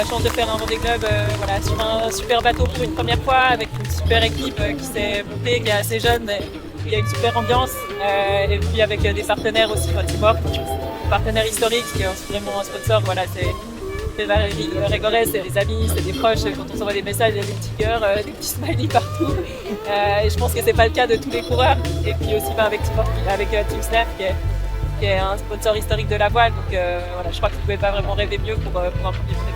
chance de faire un Vendée Globe voilà, sur un super bateau pour une première fois, avec une super équipe qui s'est montée, qui est assez jeune. Il y a une super ambiance, et puis avec des partenaires aussi, Teamwork, partenaires historiques, qui est vraiment un sponsor. Voilà, c'est Valérie Régorès, c'est des amis, c'est des proches. Quand on s'envoie des messages, il y a des petits cœurs, des petits smileys partout. Et je pense que c'est pas le cas de tous les coureurs. Et puis aussi avec Teamwork, avec Team Snap, qui est un sponsor historique de la voile. Donc voilà, je crois que vous ne pouvez pas vraiment rêver mieux pour un premier Vendée.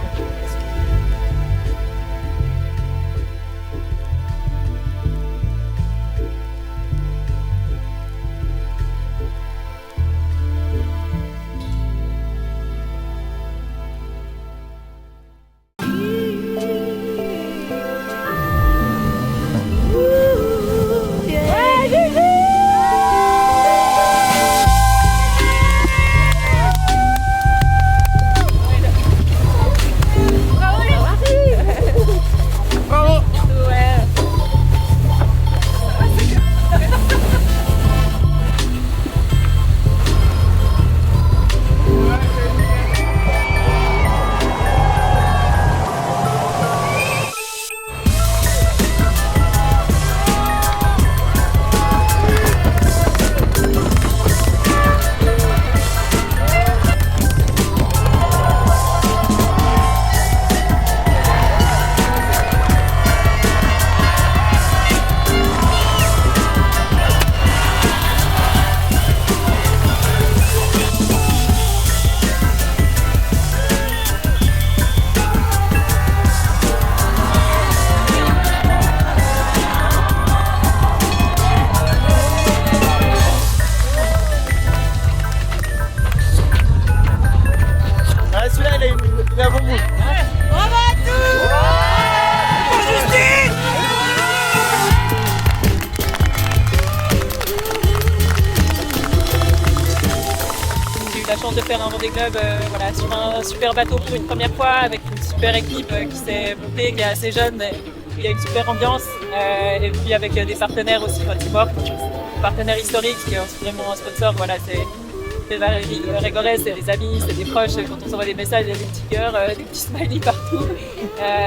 La chance de faire un Vendée Globe voilà, sur un super bateau pour une première fois, avec une super équipe qui s'est montée, qui est assez jeune. Il y a une super ambiance, et puis avec des partenaires aussi, Teamwork, partenaires historiques, qui est vraiment un sponsor. Voilà, c'est Valérie Régorès, c'est des amis, c'est des proches. Quand on s'envoie des messages, il y a des petits cœurs, des petits smileys partout.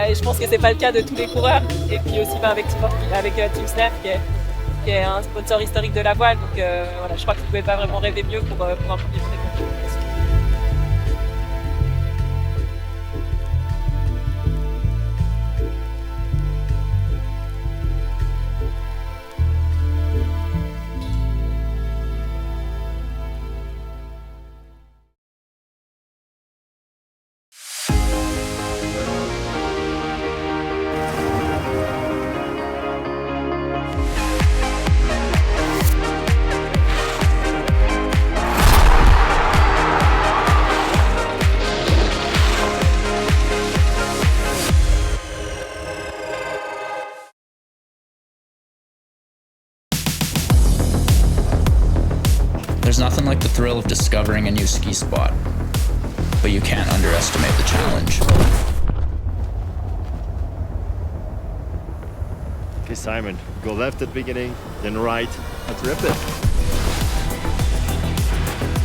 Et je pense que c'est pas le cas de tous les coureurs. Et puis aussi avec Teamwork, avec Team Snap, qui est un sponsor historique de la voile. Donc voilà, je crois que vous ne pouvez pas vraiment rêver mieux pour un premier Vendée. There's nothing like the thrill of discovering a new ski spot, but you can't underestimate the challenge. Okay, Simon, go left at the beginning, then right. Let's rip it.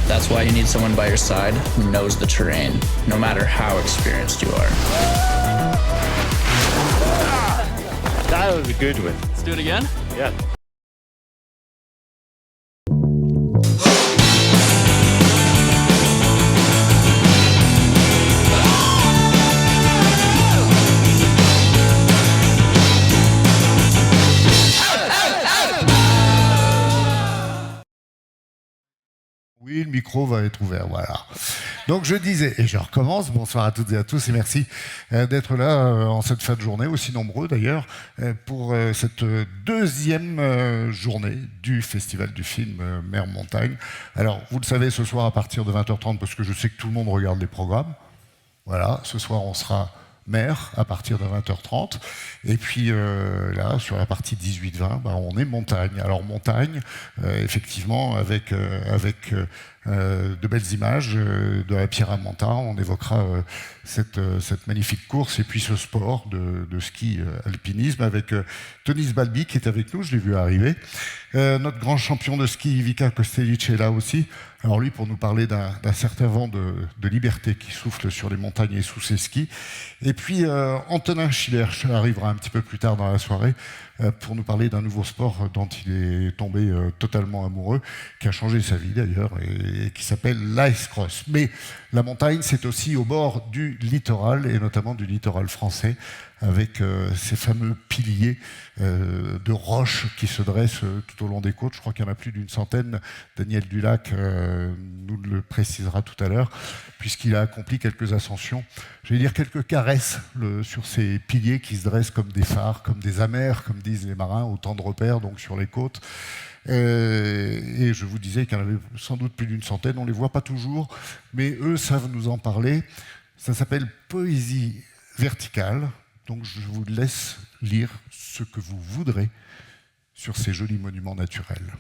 That's why you need someone by your side who knows the terrain, no matter how experienced you are. That was a good one. Let's do it again? Yeah. Oui, le micro va être ouvert, voilà. Donc je disais, et je recommence, bonsoir à toutes et à tous et merci d'être là en cette fin de journée, aussi nombreux d'ailleurs, pour cette deuxième journée du Festival du film Mer-Montagne. Alors, vous le savez, ce soir à partir de 20h30, parce que je sais que tout le monde regarde les programmes, voilà, ce soir on sera mer à partir de 20h30. Et puis là, sur la partie 18-20, bah, on est montagne. Alors montagne, effectivement, avec de belles images de la Pierre à Monta. On évoquera cette magnifique course et puis ce sport de ski alpinisme avec Tonis Balbi qui est avec nous, je l'ai vu arriver. Notre grand champion de ski, Vika Kostelic, est là aussi. Alors lui, pour nous parler d'un certain vent de liberté qui souffle sur les montagnes et sous ses skis. Et puis Antonin Schiller arrivera un petit peu plus tard dans la soirée pour nous parler d'un nouveau sport dont il est tombé totalement amoureux, qui a changé sa vie d'ailleurs, et qui s'appelle l'ice cross. Mais la montagne, c'est aussi au bord du littoral, et notamment du littoral français, avec ces fameux piliers de roches qui se dressent tout au long des côtes. Je crois qu'il y en a plus d'une centaine. Daniel Dulac nous le précisera tout à l'heure, puisqu'il a accompli quelques ascensions, je vais dire quelques caresses sur ces piliers qui se dressent comme des phares, comme des amers, comme disent les marins, autant de repères donc sur les côtes. Et je vous disais qu'il y en avait sans doute plus d'une centaine, on ne les voit pas toujours, mais eux savent nous en parler. Ça s'appelle Poésie verticale, donc je vous laisse lire ce que vous voudrez sur ces jolis monuments naturels.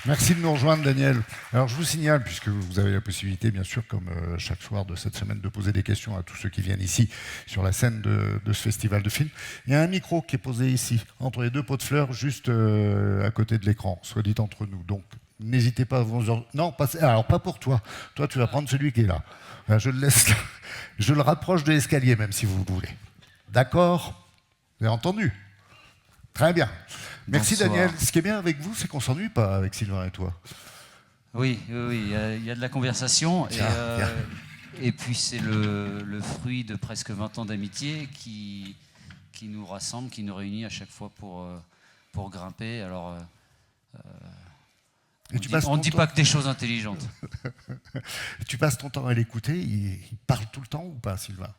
Merci de nous rejoindre, Daniel. Alors, je vous signale, puisque vous avez la possibilité, bien sûr, comme chaque soir de cette semaine, de poser des questions à tous ceux qui viennent ici sur la scène de ce festival de films. Il y a un micro qui est posé ici, entre les deux pots de fleurs, juste à côté de l'écran, soit dit entre nous. Donc, n'hésitez pas à vous... Non, alors pas pour toi. Toi, tu vas prendre celui qui est là. Je le laisse là. Je le rapproche de l'escalier, même si vous voulez. D'accord? Vous avez entendu? Très bien. Merci Bonsoir. Daniel. Ce qui est bien avec vous, c'est qu'on ne s'ennuie pas avec Sylvain et toi. Oui, il y a de la conversation. Tiens. Et puis c'est le fruit de presque 20 ans d'amitié qui nous rassemble, qui nous réunit à chaque fois pour grimper. Alors, on ne dit pas que des choses intelligentes. Tu passes ton temps à l'écouter, il parle tout le temps ou pas, Sylvain?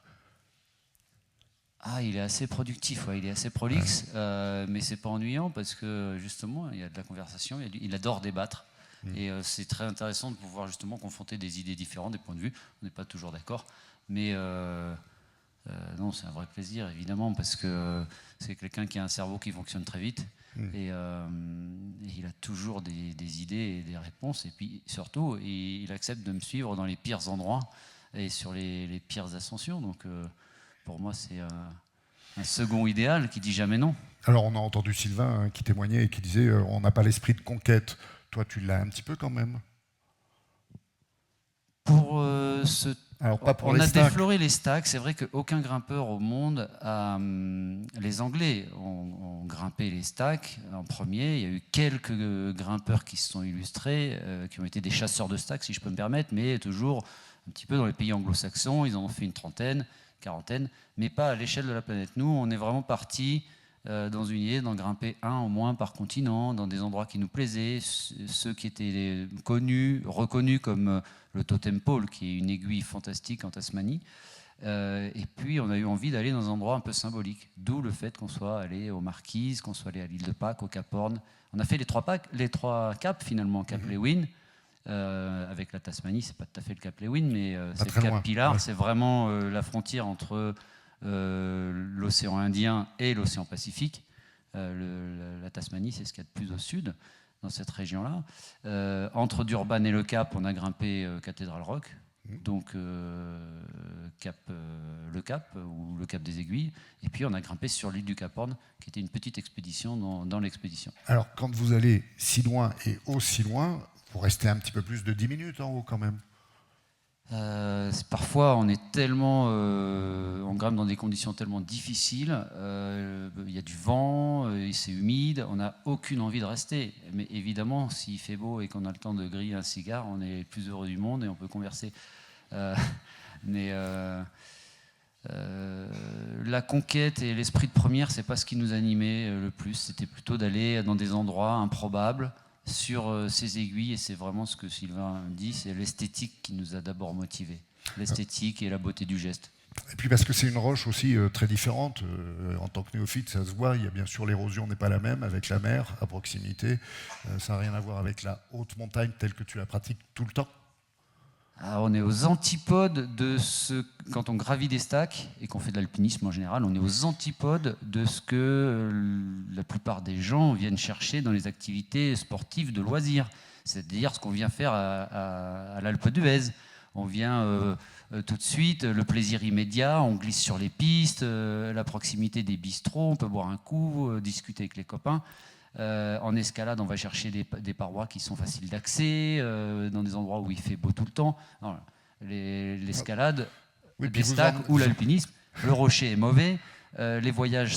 Ah, il est assez productif, ouais, il est assez prolixe, mais c'est pas ennuyant parce que justement, il y a de la conversation, il adore débattre. Et c'est très intéressant de pouvoir justement confronter des idées différentes, des points de vue. On n'est pas toujours d'accord, mais non, c'est un vrai plaisir évidemment parce que c'est quelqu'un qui a un cerveau qui fonctionne très vite et il a toujours des idées et des réponses. Et puis surtout, il accepte de me suivre dans les pires endroits et sur les pires ascensions. Donc pour moi, c'est un second idéal qui dit jamais non. Alors, on a entendu Sylvain qui témoignait et qui disait on n'a pas l'esprit de conquête. Toi, tu l'as un petit peu quand même. Pour Alors, pas pour on les a stacks. défloré les stacks. C'est vrai qu'aucun grimpeur au monde a. Les Anglais ont grimpé les stacks en premier. Il y a eu quelques grimpeurs qui se sont illustrés, qui ont été des chasseurs de stacks, si je peux me permettre, mais toujours un petit peu dans les pays anglo-saxons. Ils en ont fait une trentaine, quarantaine, mais pas à l'échelle de la planète. Nous, on est vraiment parti dans une idée d'en grimper un au moins par continent, dans des endroits qui nous plaisaient, ceux qui étaient connus, reconnus comme le Totem Pole, qui est une aiguille fantastique en Tasmanie. Et puis, on a eu envie d'aller dans un endroit un peu symbolique, d'où le fait qu'on soit allé aux Marquises, qu'on soit allé à l'île de Pâques, au Cap Horn. On a fait les trois caps, finalement, Cap Lewin. Avec la Tasmanie, c'est pas tout à fait le Cap Lewin, mais c'est le Cap loin. Pilar. Ouais. C'est vraiment la frontière entre l'océan Indien et l'océan Pacifique. La Tasmanie, c'est ce qu'il y a de plus au sud, dans cette région-là. Entre Durban et le Cap, on a grimpé Cathedral Rock, donc le Cap ou le Cap des Aiguilles. Et puis on a grimpé sur l'île du Cap Horn, qui était une petite expédition dans l'expédition. Alors, quand vous allez si loin et aussi loin, vous restez un petit peu plus de 10 minutes en haut quand même. Parfois, on est tellement, on grimpe dans des conditions tellement difficiles. Il y a du vent, c'est humide, on n'a aucune envie de rester. Mais évidemment, s'il fait beau et qu'on a le temps de griller un cigare, on est le plus heureux du monde et on peut converser. Mais la conquête et l'esprit de première, c'est pas ce qui nous animait le plus. C'était plutôt d'aller dans des endroits improbables, sur ces aiguilles, et c'est vraiment ce que Sylvain dit, c'est l'esthétique qui nous a d'abord motivés. L'esthétique et la beauté du geste. Et puis parce que c'est une roche aussi très différente, en tant que néophyte, ça se voit, il y a bien sûr l'érosion n'est pas la même avec la mer à proximité, ça n'a rien à voir avec la haute montagne telle que tu la pratiques tout le temps. On est aux antipodes de ce... Quand on gravit des stacks et qu'on fait de l'alpinisme en général, on est aux antipodes de ce que la plupart des gens viennent chercher dans les activités sportives de loisirs. C'est-à-dire ce qu'on vient faire à l'Alpe d'Huez. On vient tout de suite, le plaisir immédiat, on glisse sur les pistes, la proximité des bistrots, on peut boire un coup, discuter avec les copains. En escalade, on va chercher des parois qui sont faciles d'accès, dans des endroits où il fait beau tout le temps. L'escalade, des stacks ou l'alpinisme, le rocher est mauvais, les voyages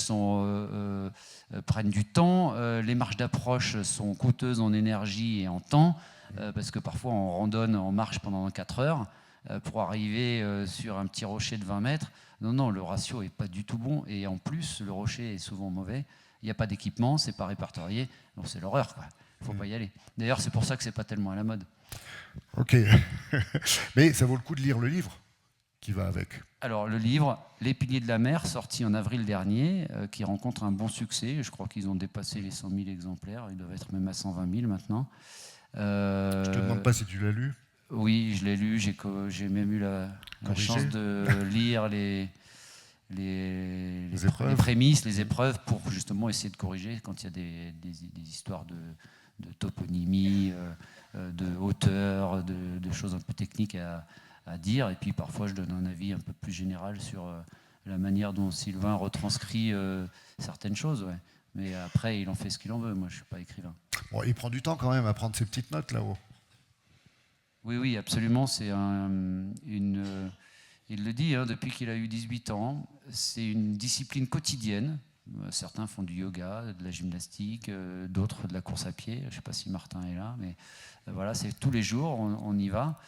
prennent du temps, les marches d'approche sont coûteuses en énergie et en temps, parce que parfois on randonne en marche pendant 4 heures pour arriver sur un petit rocher de 20 mètres. Non, le ratio n'est pas du tout bon, et en plus, le rocher est souvent mauvais. Il n'y a pas d'équipement, c'est pas répertorié, donc c'est l'horreur, quoi. Faut pas y aller. D'ailleurs, c'est pour ça que c'est pas tellement à la mode. Ok, mais ça vaut le coup de lire le livre qui va avec. Alors le livre, Les Piliers de la mer, sorti en avril dernier, qui rencontre un bon succès. Je crois qu'ils ont dépassé les 100 000 exemplaires. Ils doivent être même à 120 000 maintenant. Je te demande pas si tu l'as lu. Oui, je l'ai lu. J'ai même eu la chance de lire les prémices, les épreuves, pour justement essayer de corriger quand il y a des histoires de toponymie, de hauteur, de choses un peu techniques à dire. Et puis parfois je donne un avis un peu plus général sur la manière dont Sylvain retranscrit certaines choses. Ouais. Mais après, il en fait ce qu'il en veut. Moi, je ne suis pas écrivain. Bon, il prend du temps quand même à prendre ses petites notes là-haut. Oui, absolument. C'est il le dit, depuis qu'il a eu 18 ans, c'est une discipline quotidienne. Certains font du yoga, de la gymnastique, d'autres de la course à pied. Je ne sais pas si Martin est là, mais voilà, c'est tous les jours, on y va.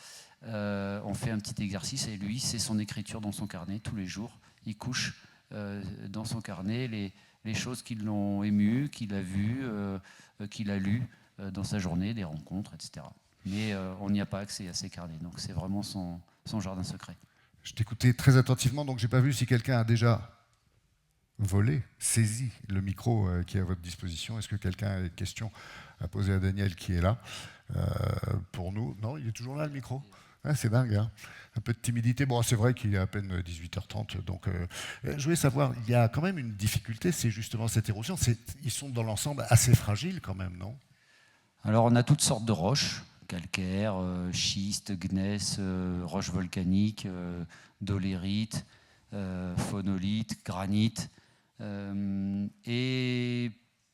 On fait un petit exercice et lui, c'est son écriture dans son carnet tous les jours. Il couche dans son carnet les choses qui l'ont ému, qu'il a vues, qu'il a lues dans sa journée, des rencontres, etc. Mais on n'y a pas accès à ces carnets, donc c'est vraiment son jardin secret. Je t'écoutais très attentivement, donc je n'ai pas vu si quelqu'un a déjà volé, saisi le micro qui est à votre disposition. Est-ce que quelqu'un a une question à poser à Daniel qui est là pour nous? Non, il est toujours là le micro. Ah, c'est dingue, hein. Un peu de timidité. Bon, c'est vrai qu'il est à peine 18h30, donc je voulais savoir, il y a quand même une difficulté, c'est justement cette érosion. Ils sont dans l'ensemble assez fragiles quand même, non? Alors on a toutes sortes de roches. Calcaire, schiste, gneiss, roches volcaniques, dolérite, phonolite, granit. Et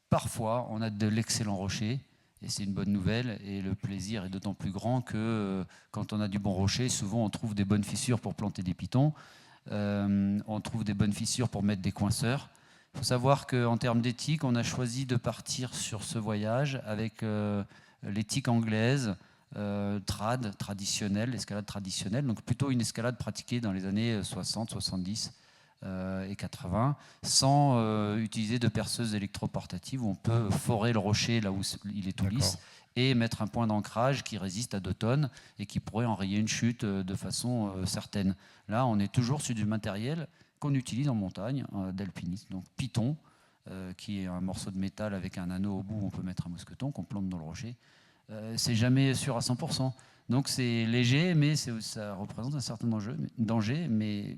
parfois, on a de l'excellent rocher, et c'est une bonne nouvelle. Et le plaisir est d'autant plus grand que quand on a du bon rocher, souvent on trouve des bonnes fissures pour planter des pitons, on trouve des bonnes fissures pour mettre des coinceurs. Il faut savoir qu'en termes d'éthique, on a choisi de partir sur ce voyage avec l'éthique anglaise, traditionnelle, l'escalade traditionnelle, donc plutôt une escalade pratiquée dans les années 60, 70 et 80, sans utiliser de perceuse électroportative, où on peut forer le rocher là où il est tout lisse et mettre un point d'ancrage qui résiste à 2 tonnes et qui pourrait enrayer une chute de façon certaine. Là, on est toujours sur du matériel qu'on utilise en montagne, d'alpinisme, donc piton, qui est un morceau de métal avec un anneau au bout où on peut mettre un mousqueton qu'on plante dans le rocher. C'est jamais sûr à 100%. Donc c'est léger, mais ça représente un certain danger, mais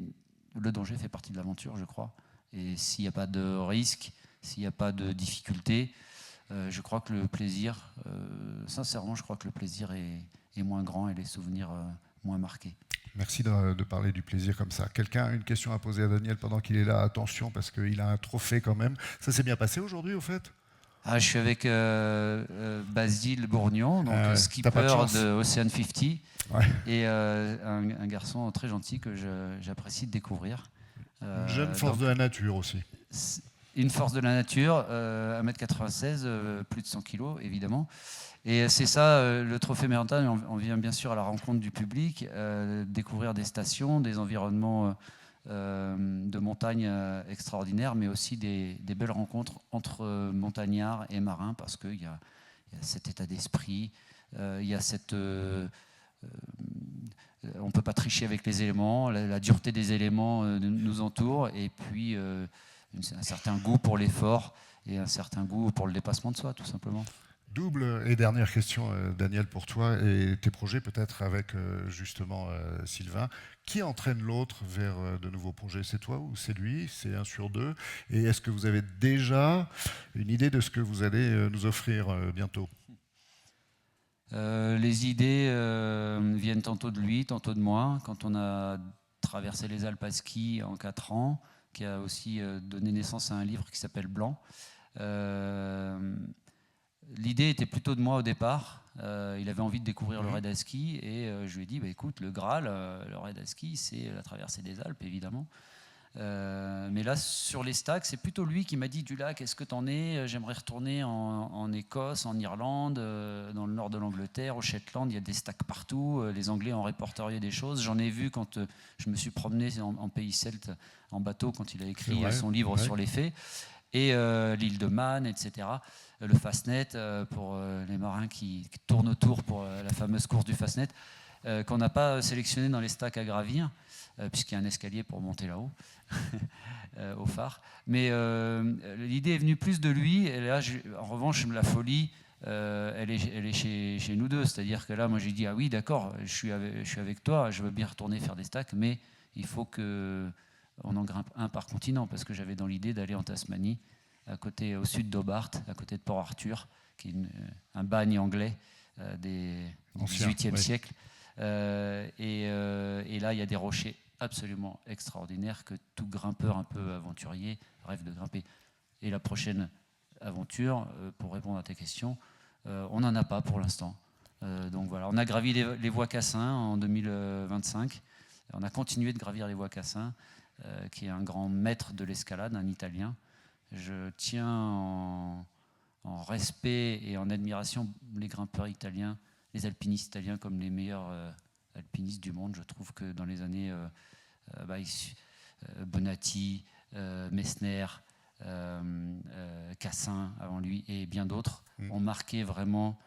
le danger fait partie de l'aventure, je crois. Et s'il n'y a pas de risque, s'il n'y a pas de difficulté, je crois que le plaisir, sincèrement, je crois que le plaisir est moins grand et les souvenirs moins marqués. Merci de parler du plaisir comme ça. Quelqu'un a une question à poser à Daniel pendant qu'il est là? Attention, parce qu'il a un trophée quand même. Ça s'est bien passé aujourd'hui, au fait? Je suis avec Basile Bourgnon, donc skipper de Ocean 50, et un garçon très gentil que j'apprécie de découvrir. Une jeune force de la nature aussi. Une force de la nature, 1m96, plus de 100 kg évidemment. Et c'est ça, le trophée Mérantin, on vient bien sûr à la rencontre du public, découvrir des stations, des environnements de montagne extraordinaires, mais aussi des belles rencontres entre montagnards et marins, parce qu'il y a cet état d'esprit, il y a cette... on ne peut pas tricher avec les éléments, la dureté des éléments nous entoure, et puis un certain goût pour l'effort et un certain goût pour le dépassement de soi, tout simplement. Double et dernière question, Daniel, pour toi et tes projets peut-être avec justement Sylvain. Qui entraîne l'autre vers de nouveaux projets? C'est toi ou c'est lui? C'est un sur deux? Et est-ce que vous avez déjà une idée de ce que vous allez nous offrir bientôt? Les idées viennent tantôt de lui, tantôt de moi. Quand on a traversé les Alpes à ski en 4 ans, qui a aussi donné naissance à un livre qui s'appelle Blanc. L'idée était plutôt de moi au départ. Il avait envie de découvrir le raid à ski et je lui ai dit, écoute, le Graal, le raid à ski, c'est la traversée des Alpes, évidemment. Mais là, sur les stacks, c'est plutôt lui qui m'a dit, du lac, est-ce que t'en es? J'aimerais retourner en Écosse, en Irlande, dans le nord de l'Angleterre, au Shetland, il y a des stacks partout. Les Anglais ont répertorié des choses. J'en ai vu quand je me suis promené en pays celte, en bateau, quand il a écrit son livre sur les fées. Et l'île de Man, etc. Le Fastnet, pour les marins qui tournent autour pour la fameuse course du Fastnet, qu'on n'a pas sélectionné dans les stacks à gravir, puisqu'il y a un escalier pour monter là-haut, au phare. Mais l'idée est venue plus de lui, et là, en revanche, la folie, elle est chez nous deux. C'est-à-dire que là, moi, j'ai dit, ah oui, d'accord, je suis avec toi, je veux bien retourner faire des stacks, mais il faut qu'on en grimpe un par continent, parce que j'avais dans l'idée d'aller en Tasmanie, au sud d'Hobart, à côté de Port Arthur, qui est un bagne anglais du XVIIIe siècle. Et là, il y a des rochers absolument extraordinaires que tout grimpeur un peu aventurier rêve de grimper. Et la prochaine aventure, pour répondre à tes questions, on n'en a pas pour l'instant. Donc voilà, on a gravi les voies Cassin en 2025. On a continué de gravir les voies Cassin, qui est un grand maître de l'escalade, un Italien. Je tiens en respect et en admiration les grimpeurs italiens, les alpinistes italiens comme les meilleurs alpinistes du monde. Je trouve que dans les années Bonatti, Messner, Cassin avant lui et bien d'autres ont marqué vraiment.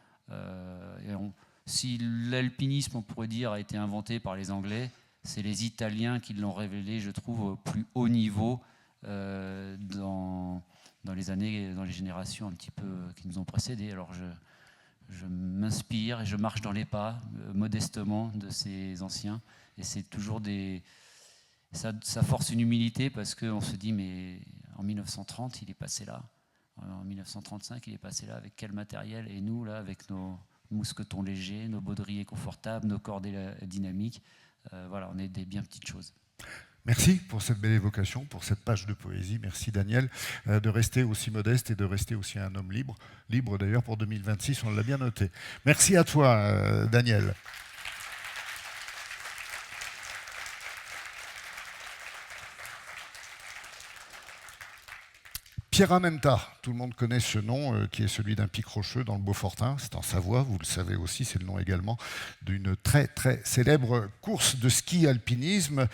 Si l'alpinisme, on pourrait dire, a été inventé par les Anglais, c'est les Italiens qui l'ont révélé, je trouve, au plus haut niveau dans les générations un petit peu qui nous ont précédés. Alors je m'inspire et je marche dans les pas modestement de ces anciens, et c'est toujours ça force une humilité, parce qu'on se dit, mais en 1930 il est passé là, en 1935 il est passé là, avec quel matériel, et nous là avec nos mousquetons légers, nos baudriers confortables, nos cordées dynamiques, voilà, on est des bien petites choses. Merci pour cette belle évocation, pour cette page de poésie. Merci Daniel, de rester aussi modeste et de rester aussi un homme libre. Libre d'ailleurs pour 2026, on l'a bien noté. Merci à toi Daniel. Pierramenta, tout le monde connaît ce nom qui est celui d'un pic rocheux dans le Beaufortin, c'est en Savoie, vous le savez aussi, c'est le nom également d'une très très célèbre course de ski alpinisme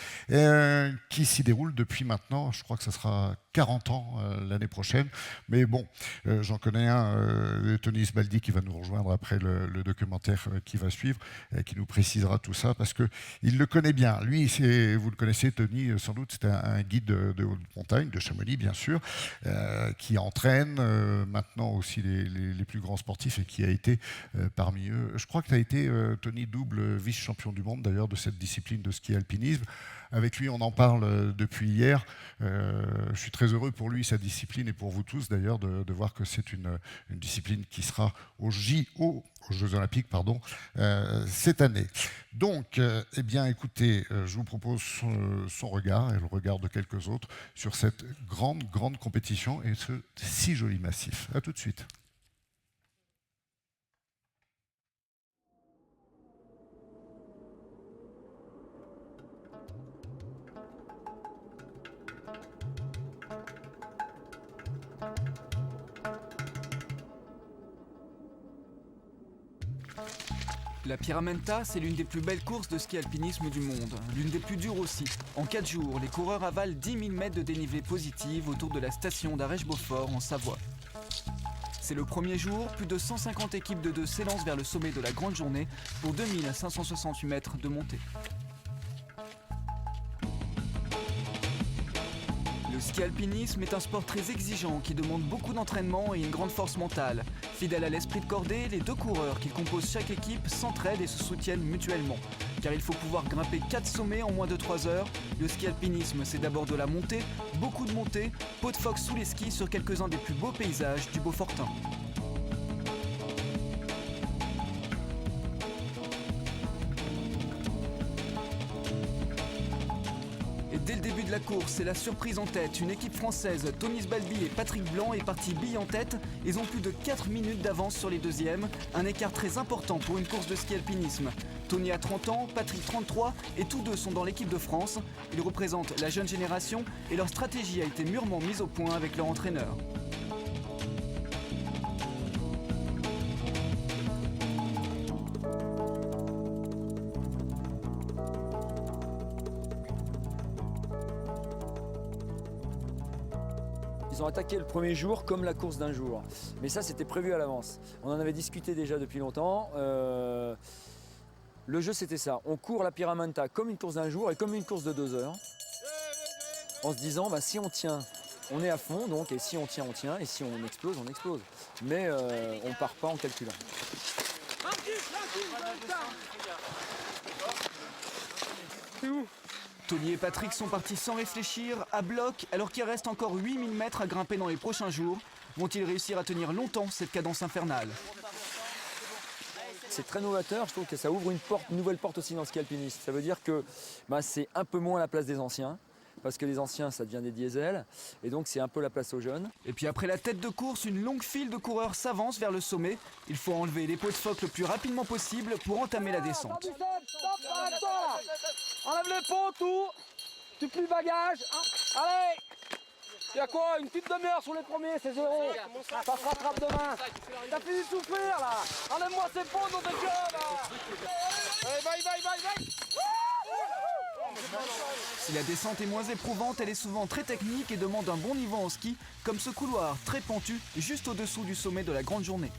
qui s'y déroule depuis maintenant, je crois que ça sera 40 ans l'année prochaine, mais bon, j'en connais un, Tony Sbaldi, qui va nous rejoindre après le documentaire qui va suivre, qui nous précisera tout ça, parce qu'il le connaît bien. Lui, vous le connaissez, Tony, sans doute, c'est un guide de haute montagne, de Chamonix bien sûr, qui entraîne maintenant aussi les plus grands sportifs, et qui a été parmi eux. Je crois que tu as été, Tony, double vice-champion du monde d'ailleurs de cette discipline de ski alpinisme. Avec lui, on en parle depuis hier. Je suis très heureux pour lui, sa discipline, et pour vous tous d'ailleurs, de voir que c'est une discipline qui sera aux Jeux Olympiques cette année. Donc, eh bien, écoutez, je vous propose son regard et le regard de quelques autres sur cette grande compétition et ce si joli massif. À tout de suite. La Pierramenta, c'est l'une des plus belles courses de ski alpinisme du monde, l'une des plus dures aussi. En 4 jours, les coureurs avalent 10 000 mètres de dénivelé positive autour de la station d'Arèche-Beaufort en Savoie. C'est le premier jour, plus de 150 équipes de 2 s'élancent vers le sommet de la grande journée pour 2568 mètres de montée. Le ski alpinisme est un sport très exigeant qui demande beaucoup d'entraînement et une grande force mentale. Fidèles à l'esprit de cordée, les 2 coureurs qui composent chaque équipe s'entraident et se soutiennent mutuellement. Car il faut pouvoir grimper 4 sommets en moins de 3 heures. Le ski alpinisme, c'est d'abord de la montée, beaucoup de montées, peau de phoque sous les skis sur quelques-uns des plus beaux paysages du Beaufortin. Dès le début de la course, c'est la surprise en tête. Une équipe française, Tony Sbalby et Patrick Blanc, est partie bille en tête. Ils ont plus de 4 minutes d'avance sur les deuxièmes. Un écart très important pour une course de ski alpinisme. Tony a 30 ans, Patrick 33 et tous deux sont dans l'équipe de France. Ils représentent la jeune génération et leur stratégie a été mûrement mise au point avec leur entraîneur. Ils ont attaqué le premier jour comme la course d'un jour. Mais ça, c'était prévu à l'avance. On en avait discuté déjà depuis longtemps. Le jeu, c'était ça. On court la Pyramenta comme une course d'un jour et comme une course de 2 heures. En se disant, bah, si on tient, on est à fond. Donc, et si on tient, on tient. Et si on explose, on explose. Mais on ne part pas en calculant. C'est où ? Tony et Patrick sont partis sans réfléchir, à bloc, alors qu'il reste encore 8000 mètres à grimper dans les prochains jours. Vont-ils réussir à tenir longtemps cette cadence infernale ? C'est très novateur, je trouve que ça ouvre une nouvelle porte aussi dans le ski alpiniste. Ça veut dire que c'est un peu moins la place des anciens, parce que les anciens, ça devient des diesels, et donc c'est un peu la place aux jeunes. Et puis après la tête de course, une longue file de coureurs s'avance vers le sommet. Il faut enlever les peaux de phoque le plus rapidement possible pour entamer la descente. Stop, arrête-toi là. Enlève les pots, tout. Tu plies le bagage. Allez. Il y a quoi? Une petite demi-heure sur les premiers, c'est 0. Ça se rattrape demain. T'as fini de souffrir là. Enlève-moi ces pots, nom de Dieu là. Allez, vaille. Si la descente est moins éprouvante, elle est souvent très technique et demande un bon niveau en ski, comme ce couloir très pentu juste au-dessous du sommet de la grande journée.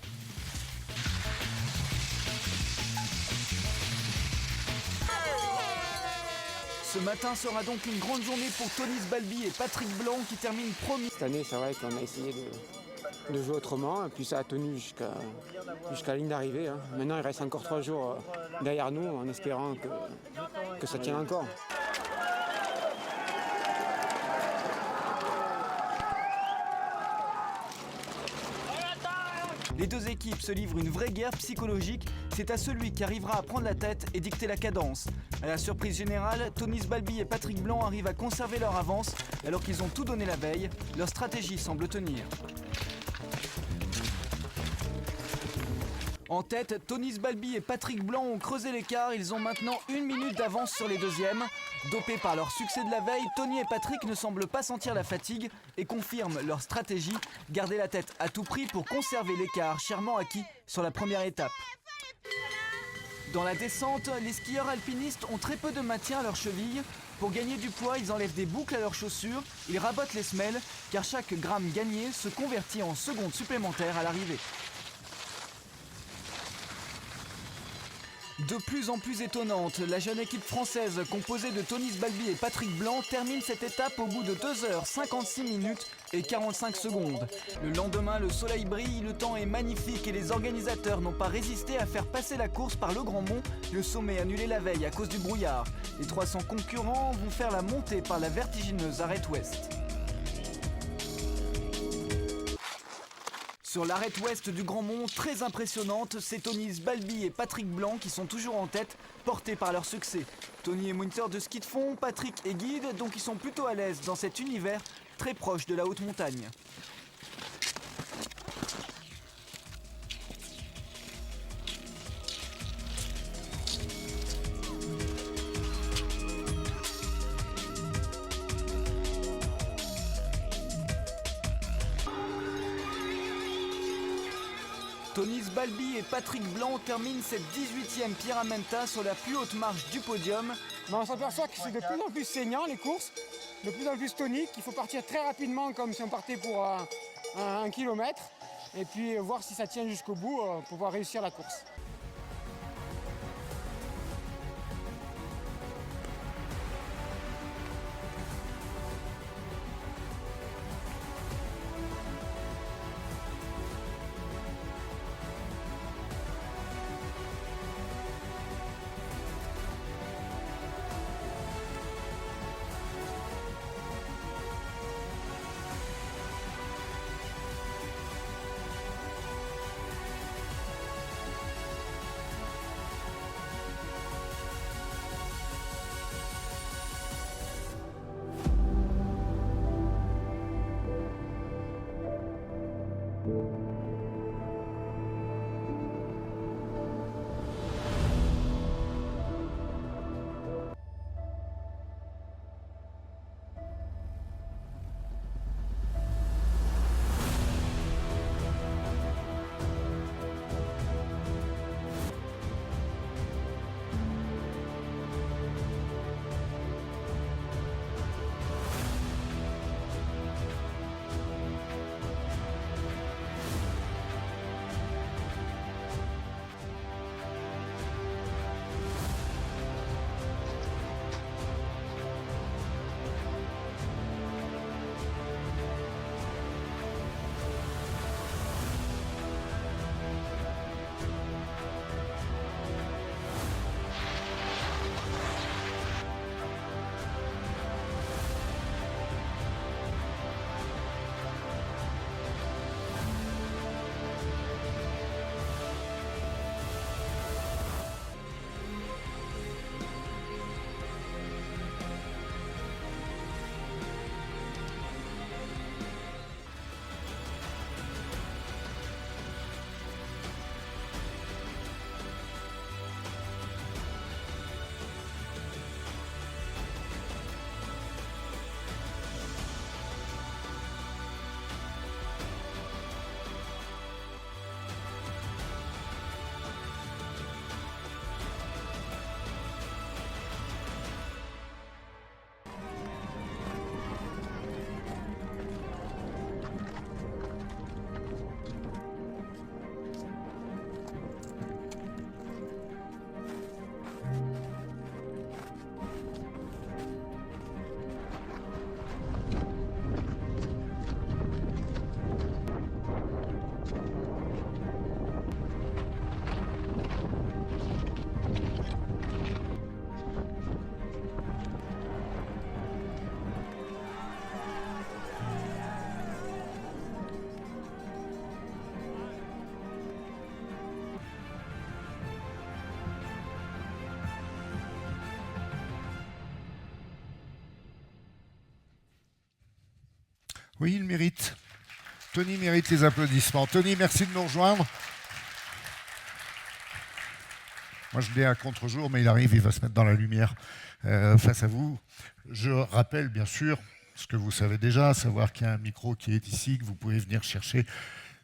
Ce matin sera donc une grande journée pour Tony Sbalby et Patrick Blanc qui terminent premiers. Cette année, c'est vrai qu'on a essayé de jouer autrement, et puis ça a tenu jusqu'à la ligne d'arrivée. Hein. Maintenant, il reste encore 3 jours derrière nous, en espérant que ça tienne encore. Les 2 équipes se livrent une vraie guerre psychologique. C'est à celui qui arrivera à prendre la tête et dicter la cadence. À la surprise générale, Tony Sbalby et Patrick Blanc arrivent à conserver leur avance alors qu'ils ont tout donné la veille. Leur stratégie semble tenir. En tête, Tony Sbalby et Patrick Blanc ont creusé l'écart. Ils ont maintenant 1 minute d'avance sur les deuxièmes. Dopés par leur succès de la veille, Tony et Patrick ne semblent pas sentir la fatigue et confirment leur stratégie, garder la tête à tout prix pour conserver l'écart chèrement acquis sur la première étape. Dans la descente, les skieurs alpinistes ont très peu de maintien à leurs chevilles. Pour gagner du poids, ils enlèvent des boucles à leurs chaussures, ils rabotent les semelles, car chaque gramme gagné se convertit en secondes supplémentaires à l'arrivée. De plus en plus étonnante, la jeune équipe française composée de Tony Sbalby et Patrick Blanc termine cette étape au bout de 2 heures 56 minutes et 45 secondes. Le lendemain, le soleil brille, le temps est magnifique et les organisateurs n'ont pas résisté à faire passer la course par le Grand Mont, le sommet annulé la veille à cause du brouillard. Les 300 concurrents vont faire la montée par la vertigineuse arête ouest. Sur l'arête ouest du Grand Mont, très impressionnante, c'est Tony Sbalby et Patrick Blanc qui sont toujours en tête, portés par leur succès. Tony est moniteur de ski de fond, Patrick est guide, donc ils sont plutôt à l'aise dans cet univers très proche de la haute montagne. Tony Sbalby et Patrick Blanc terminent cette 18e Pyramenta sur la plus haute marche du podium. On s'aperçoit que c'est de plus en plus saignant les courses, de plus en plus tonique. Il faut partir très rapidement comme si on partait pour 1 kilomètre et puis voir si ça tient jusqu'au bout pour pouvoir réussir la course. Oui, il mérite. Tony mérite les applaudissements. Tony, merci de nous rejoindre. Moi, je l'ai à contre-jour, mais il arrive, il va se mettre dans la lumière face à vous. Je rappelle, bien sûr, ce que vous savez déjà, savoir qu'il y a un micro qui est ici, que vous pouvez venir chercher.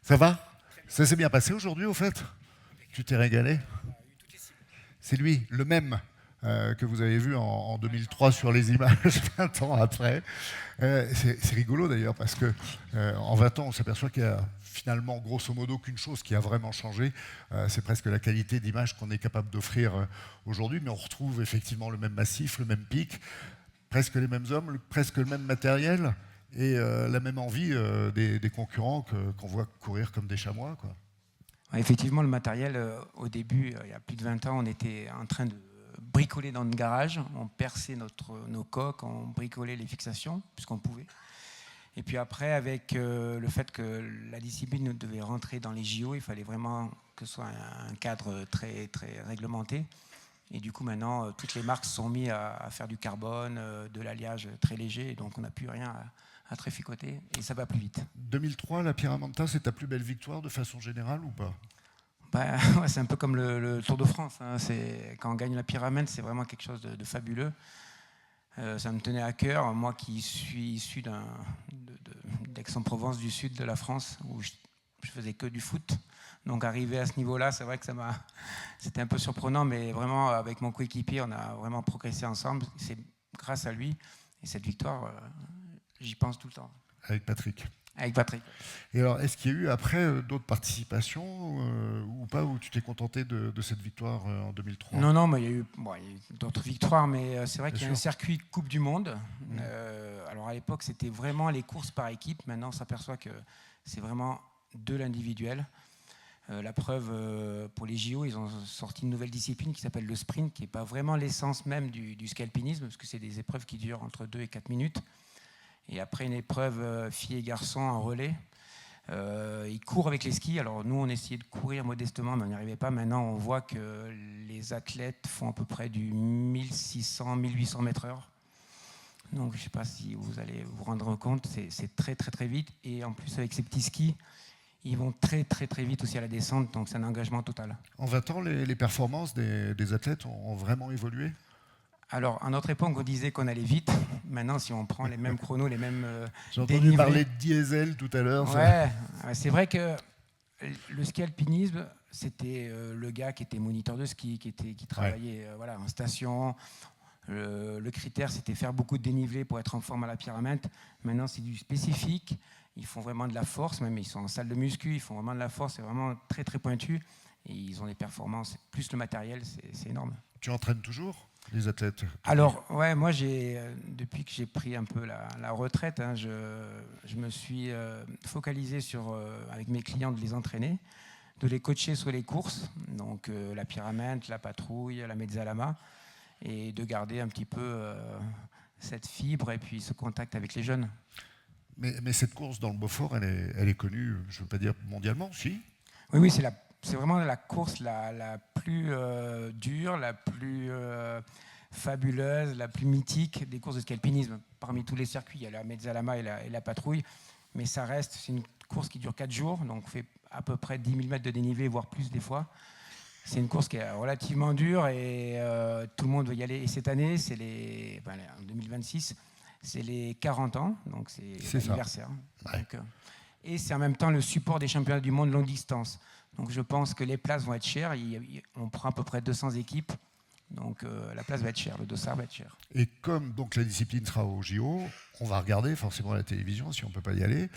Ça va? Ça s'est bien passé aujourd'hui, au fait? Tu t'es régalé? C'est lui, le même que vous avez vu en 2003 sur les images, 20 ans après. C'est rigolo d'ailleurs, parce que en 20 ans, on s'aperçoit qu'il y a finalement, grosso modo, qu'une chose qui a vraiment changé, c'est presque la qualité d'image qu'on est capable d'offrir aujourd'hui, mais on retrouve effectivement le même massif, le même pic, presque les mêmes hommes, presque le même matériel, et la même envie des concurrents qu'on voit courir comme des chamois, quoi. Effectivement, le matériel, au début, il y a plus de 20 ans, on était en train de bricoler dans le garage, on perçait nos coques, on bricolait les fixations, puisqu'on pouvait. Et puis après, avec le fait que la discipline devait rentrer dans les JO, il fallait vraiment que ce soit un cadre très, très réglementé. Et du coup, maintenant, toutes les marques se sont mises à faire du carbone, de l'alliage très léger, et donc on n'a plus rien à trifficoter, et ça va plus vite. 2003, la Pyramenta, c'est ta plus belle victoire de façon générale ou pas? Ouais, c'est un peu comme le Tour de France. Hein. Quand on gagne la Pyramide, c'est vraiment quelque chose de fabuleux. Ça me tenait à cœur, moi qui suis issu d'Aix-en-Provence, du sud de la France, où je faisais que du foot. Donc arriver à ce niveau-là, c'est vrai que c'était un peu surprenant, mais vraiment avec mon coéquipier, on a vraiment progressé ensemble. C'est grâce à lui, et cette victoire, j'y pense tout le temps. Avec Patrick. Avec Patrick. Et alors, est-ce qu'il y a eu après d'autres participations ou pas, où tu t'es contenté de cette victoire en 2003? Non, mais il y a eu d'autres victoires, mais c'est vrai qu'il y a un circuit Coupe du Monde. Alors à l'époque, c'était vraiment les courses par équipe. Maintenant, on s'aperçoit que c'est vraiment de l'individuel. La preuve, pour les JO, ils ont sorti une nouvelle discipline qui s'appelle le sprint, qui n'est pas vraiment l'essence même du ski alpinisme, parce que c'est des épreuves qui durent entre 2 et 4 minutes. Et après une épreuve filles et garçons en relais, ils courent avec les skis. Alors nous, on essayait de courir modestement, mais on n'y arrivait pas. Maintenant, on voit que les athlètes font à peu près du 1600-1800 mètres/heure. Donc je ne sais pas si vous allez vous rendre compte, c'est très très très vite. Et en plus, avec ces petits skis, ils vont très très très vite aussi à la descente. Donc c'est un engagement total. En 20 ans, les performances des athlètes ont vraiment évolué? Alors, à notre époque, on disait qu'on allait vite. Maintenant, si on prend les mêmes chronos, les mêmes J'ai entendu parler de diesel tout à l'heure. Ouais, c'est vrai que le ski alpinisme, c'était le gars qui était moniteur de ski, qui travaillait en station. Le critère, c'était faire beaucoup de dénivelé pour être en forme à la Pyramide. Maintenant, c'est du spécifique. Ils font vraiment de la force, même ils sont en salle de muscu, ils font vraiment de la force. C'est vraiment très, très pointu. Et ils ont des performances, plus le matériel, c'est énorme. Tu entraînes toujours les athlètes? Alors, ouais, moi, depuis que j'ai pris un peu la retraite, hein, je me suis focalisé sur, avec mes clients, de les entraîner, de les coacher sur les courses, donc la Pyramide, la patrouille, la Mezzalama, et de garder un petit peu cette fibre et puis ce contact avec les jeunes. Mais cette course dans le Beaufort, elle est connue, je ne veux pas dire mondialement, si? Oui, c'est vraiment la course la plus dure, la plus fabuleuse, la plus mythique des courses de ski alpinisme. Parmi tous les circuits, il y a la Mezzalama et la patrouille, mais c'est une course qui dure 4 jours, donc on fait à peu près 10 000 mètres de dénivelé, voire plus des fois. C'est une course qui est relativement dure et tout le monde veut y aller. Et cette année, en 2026, c'est les 40 ans, donc c'est l'anniversaire. Ouais. Et c'est en même temps le support des championnats du monde longue distance. Donc je pense que les places vont être chères. On prend à peu près 200 équipes. Donc la place va être chère, le dossard va être cher. Et comme donc la discipline sera au JO, on va regarder forcément la télévision si on ne peut pas y aller.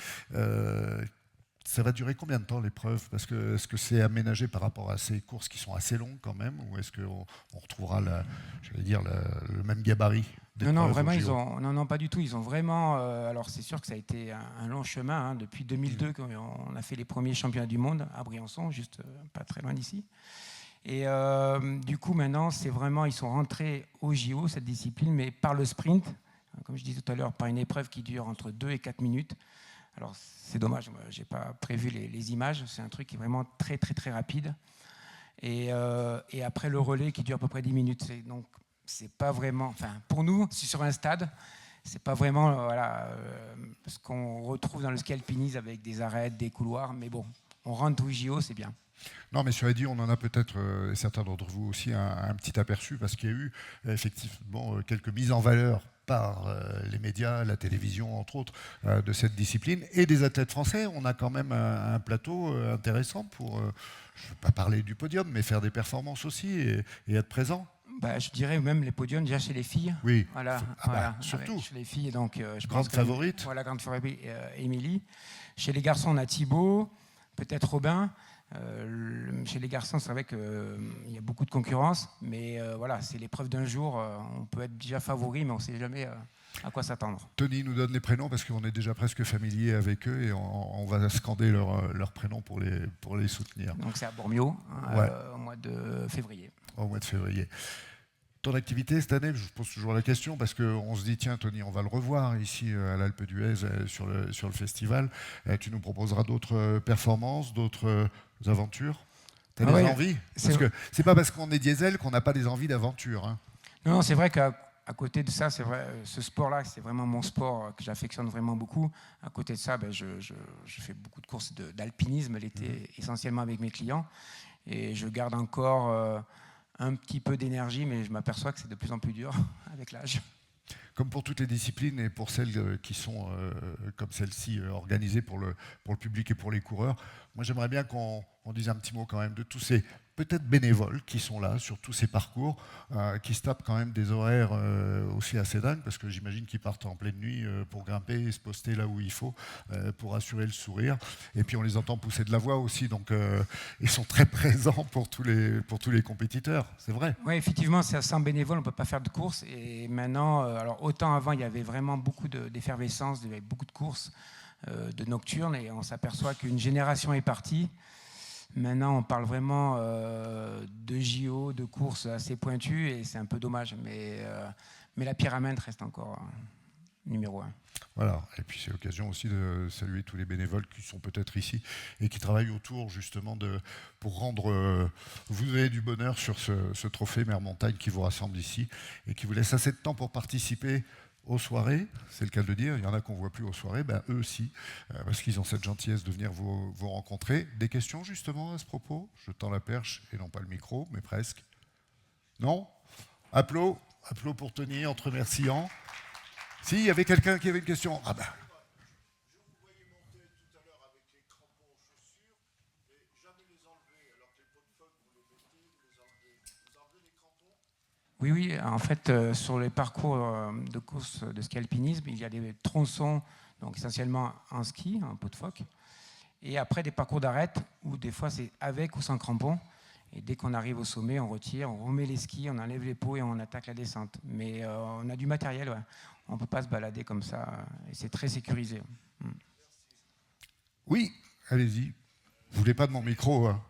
Ça va durer combien de temps l'épreuve? Parce que est-ce que c'est aménagé par rapport à ces courses qui sont assez longues quand même, ou est-ce qu'on retrouvera le même gabarit? Non, vraiment, non, pas du tout. Ils ont vraiment. Alors c'est sûr que ça a été un long chemin. Hein, depuis 2002, on a fait les premiers championnats du monde à Briançon, juste pas très loin d'ici. Et du coup, maintenant, c'est vraiment, ils sont rentrés au JO, cette discipline, mais par le sprint, comme je disais tout à l'heure, par une épreuve qui dure entre 2 et 4 minutes. Alors, c'est dommage, je n'ai pas prévu les images. C'est un truc qui est vraiment très, très, très rapide. Et après, le relais qui dure à peu près 10 minutes. Donc, c'est pas vraiment... Enfin, pour nous, c'est sur un stade. c'est pas vraiment ce qu'on retrouve dans le ski alpinisme avec des arêtes, des couloirs, mais bon, on rentre au JO, c'est bien. Non, mais cela dit, on en a peut-être, certains d'entre vous aussi, un petit aperçu, parce qu'il y a eu effectivement quelques mises en valeur par les médias, la télévision, entre autres, de cette discipline, et des athlètes français. On a quand même un plateau intéressant pour, je ne veux pas parler du podium, mais faire des performances aussi et être présent. Je dirais même les podiums déjà chez les filles. Oui, surtout. Chez les filles, donc je grande pense favorite. Voilà, grande favorite, Émilie. Chez les garçons, on a Thibaut, peut-être Robin. Chez les garçons, c'est vrai qu'il y a beaucoup de concurrence, mais voilà, c'est l'épreuve d'un jour. On peut être déjà favori, mais on ne sait jamais à quoi s'attendre. Tony nous donne les prénoms parce qu'on est déjà presque familier avec eux et on va scander leurs prénoms pour les soutenir. Donc c'est à Bormio, au mois de février. Au mois de février. Ton activité cette année, je pose toujours la question parce qu'on se dit, tiens Tony, on va le revoir ici à l'Alpe d'Huez sur le festival. Tu nous proposeras d'autres performances, d'autres aventures. Tu as des envies? Parce que c'est pas parce qu'on est diesel qu'on n'a pas des envies d'aventure. Hein. Non, c'est vrai qu'à côté de ça, c'est vrai, ce sport-là, c'est vraiment mon sport que j'affectionne vraiment beaucoup. À côté de ça, je fais beaucoup de courses d'alpinisme l'été, essentiellement avec mes clients. Et je garde encore un petit peu d'énergie, mais je m'aperçois que c'est de plus en plus dur avec l'âge. Comme pour toutes les disciplines et pour celles qui sont comme celle-ci organisées pour le public et pour les coureurs, moi j'aimerais bien qu'on dise un petit mot quand même de tous ces peut-être bénévoles qui sont là sur tous ces parcours, qui se tapent quand même des horaires aussi assez dingues, parce que j'imagine qu'ils partent en pleine nuit pour grimper et se poster là où il faut pour assurer le sourire. Et puis on les entend pousser de la voix aussi, donc ils sont très présents pour tous les compétiteurs, c'est vrai. Oui, effectivement, sans bénévoles, on ne peut pas faire de courses. Et maintenant, alors autant avant, il y avait vraiment beaucoup d'effervescence, il y avait beaucoup de courses, de nocturnes, et on s'aperçoit qu'une génération est partie. Maintenant, on parle vraiment de JO, de courses assez pointues, et c'est un peu dommage. Mais la pyramide reste encore numéro 1. Voilà, et puis c'est l'occasion aussi de saluer tous les bénévoles qui sont peut-être ici et qui travaillent autour justement pour rendre vous avez du bonheur sur ce trophée Mer Montagne qui vous rassemble ici et qui vous laisse assez de temps pour participer aux soirées, c'est le cas de le dire, il y en a qu'on ne voit plus aux soirées, eux aussi, parce qu'ils ont cette gentillesse de venir vous rencontrer. Des questions justement à ce propos? Je tends la perche et non pas le micro, mais presque. Non? Applaudissements pour Tony, entre remerciant. Si, il y avait quelqu'un qui avait une question. Ah ben. Je vous voyais monter tout à l'heure avec les crampons aux chaussures, mais jamais les enlever, alors que les pots de feu, vous les mettez, vous les enlevez. Vous enlevez les crampons? Oui, en fait, sur les parcours de course de ski alpinisme, il y a des tronçons, donc essentiellement en ski, en pot de phoque, et après des parcours d'arête où des fois c'est avec ou sans crampons. Et dès qu'on arrive au sommet, on retire, on remet les skis, on enlève les pots et on attaque la descente. Mais on a du matériel, ouais. On ne peut pas se balader comme ça, et c'est très sécurisé. Oui, allez-y. Vous voulez pas de mon micro, hein?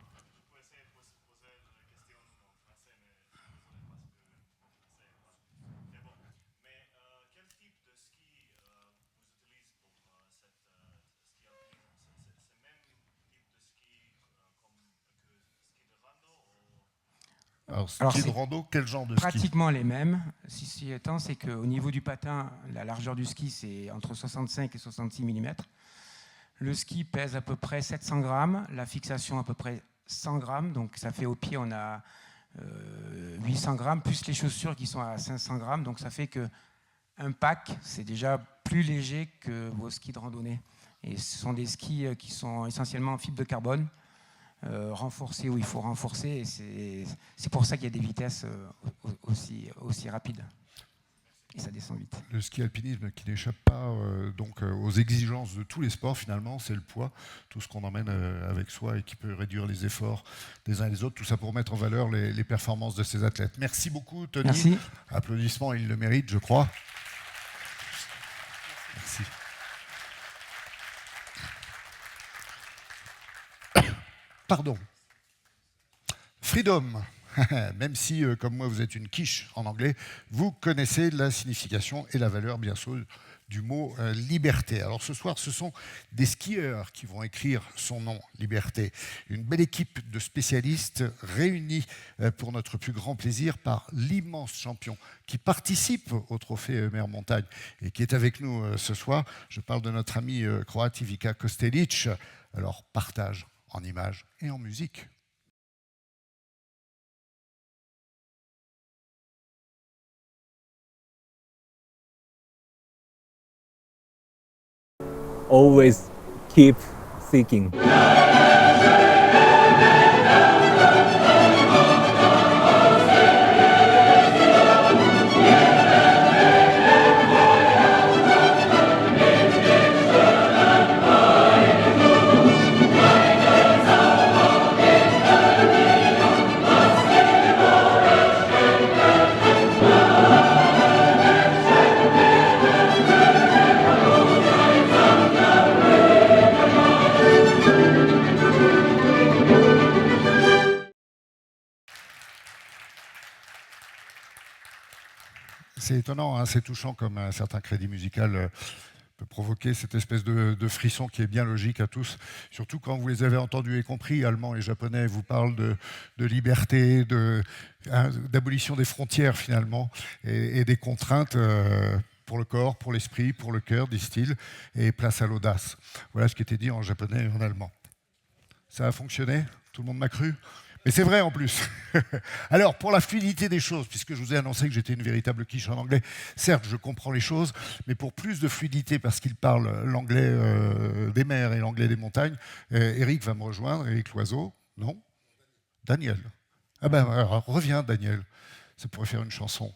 Alors, ski de rando, quel genre de ski? Pratiquement les mêmes. Ceci étant, c'est qu'au niveau du patin, la largeur du ski, c'est entre 65 et 66 mm. Le ski pèse à peu près 700 grammes, la fixation à peu près 100 grammes. Donc ça fait au pied, on a 800 grammes, plus les chaussures qui sont à 500 grammes. Donc ça fait qu'un pack, c'est déjà plus léger que vos skis de randonnée. Et ce sont des skis qui sont essentiellement en fibre de carbone. Renforcer où il faut renforcer, et c'est pour ça qu'il y a des vitesses aussi rapides et ça descend vite. Le ski alpinisme qui n'échappe pas donc aux exigences de tous les sports finalement, c'est le poids, tout ce qu'on emmène avec soi et qui peut réduire les efforts des uns et des autres, tout ça pour mettre en valeur les performances de ces athlètes. Merci beaucoup Tony. Merci. Applaudissements, il le mérite je crois. Merci. Pardon. Freedom. Même si, comme moi, vous êtes une quiche en anglais, vous connaissez la signification et la valeur, bien sûr, du mot liberté. Alors ce soir, ce sont des skieurs qui vont écrire son nom, Liberté. Une belle équipe de spécialistes réunis pour notre plus grand plaisir par l'immense champion qui participe au trophée Mer Montagne et qui est avec nous ce soir. Je parle de notre ami croate Ivica Kostelic. Alors partage en images et en musique. Always keep seeking. C'est étonnant, hein, c'est touchant comme un certain crédit musical peut provoquer cette espèce de frisson qui est bien logique à tous, surtout quand vous les avez entendus et compris, allemands et japonais, vous parlent de liberté, d'abolition des frontières finalement, et des contraintes pour le corps, pour l'esprit, pour le cœur, disent-ils, et place à l'audace. Voilà ce qui était dit en japonais et en allemand. Ça a fonctionné? Tout le monde m'a cru? Mais c'est vrai en plus. Alors, pour la fluidité des choses, puisque je vous ai annoncé que j'étais une véritable quiche en anglais, certes, je comprends les choses, mais pour plus de fluidité, parce qu'il parle l'anglais des mers et l'anglais des montagnes, Eric va me rejoindre, Eric Loiseau, non? Daniel. Ah ben, alors, reviens, Daniel. Ça pourrait faire une chanson.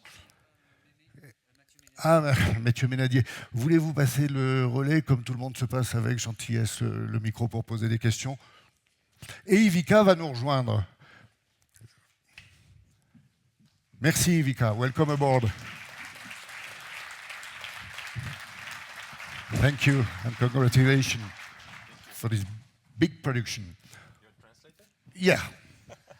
Ah, Mathieu Ménadier, voulez-vous passer le relais, comme tout le monde se passe avec gentillesse le micro pour poser des questions? Et Ivica va nous rejoindre. Merci Ivica, welcome aboard. Thank you and congratulations for this big production. Yeah.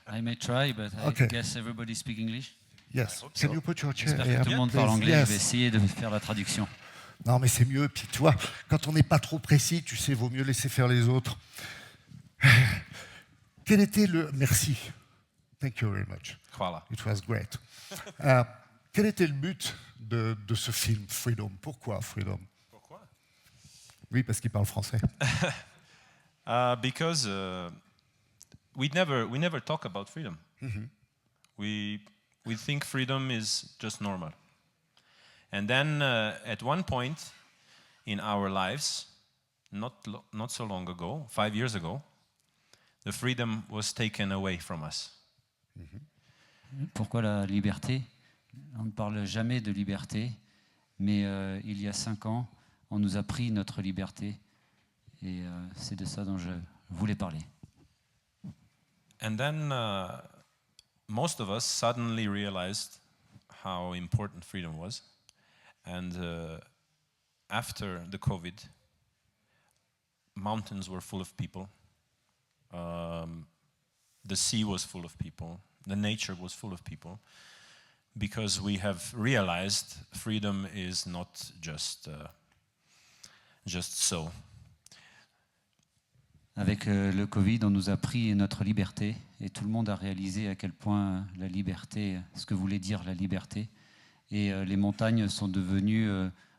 I may try, but I guess everybody speak English. Yes. Can you put your chair? J'espère que tout le monde parle anglais. Yes. Je vais essayer de faire la traduction. Non, mais c'est mieux. Puis tu vois, quand on n'est pas trop précis, tu sais, vaut mieux laisser faire les autres. Quel était le... Merci. Thank you very much. Voilà. It was great. Quel était le but de ce film, Freedom? Pourquoi Freedom? Pourquoi? Oui, parce qu'il parle français. Because we never talk about freedom. Mm-hmm. We think freedom is just normal. And then at one point in our lives, not so long ago, 5 years ago, the freedom was taken away from us. Pourquoi la liberté? On ne parle jamais de liberté, mais il y a 5 ans, on nous a pris notre liberté, et c'est de ça dont je voulais parler. And then most of us suddenly realized how important freedom was. And after the COVID, mountains were full of people. The sea was full of people. The nature was full of people. Because we have realized freedom is not just so. Avec le Covid, on nous a pris notre liberté et tout le monde a réalisé à quel point la liberté, ce que voulait dire la liberté. Et les montagnes sont devenues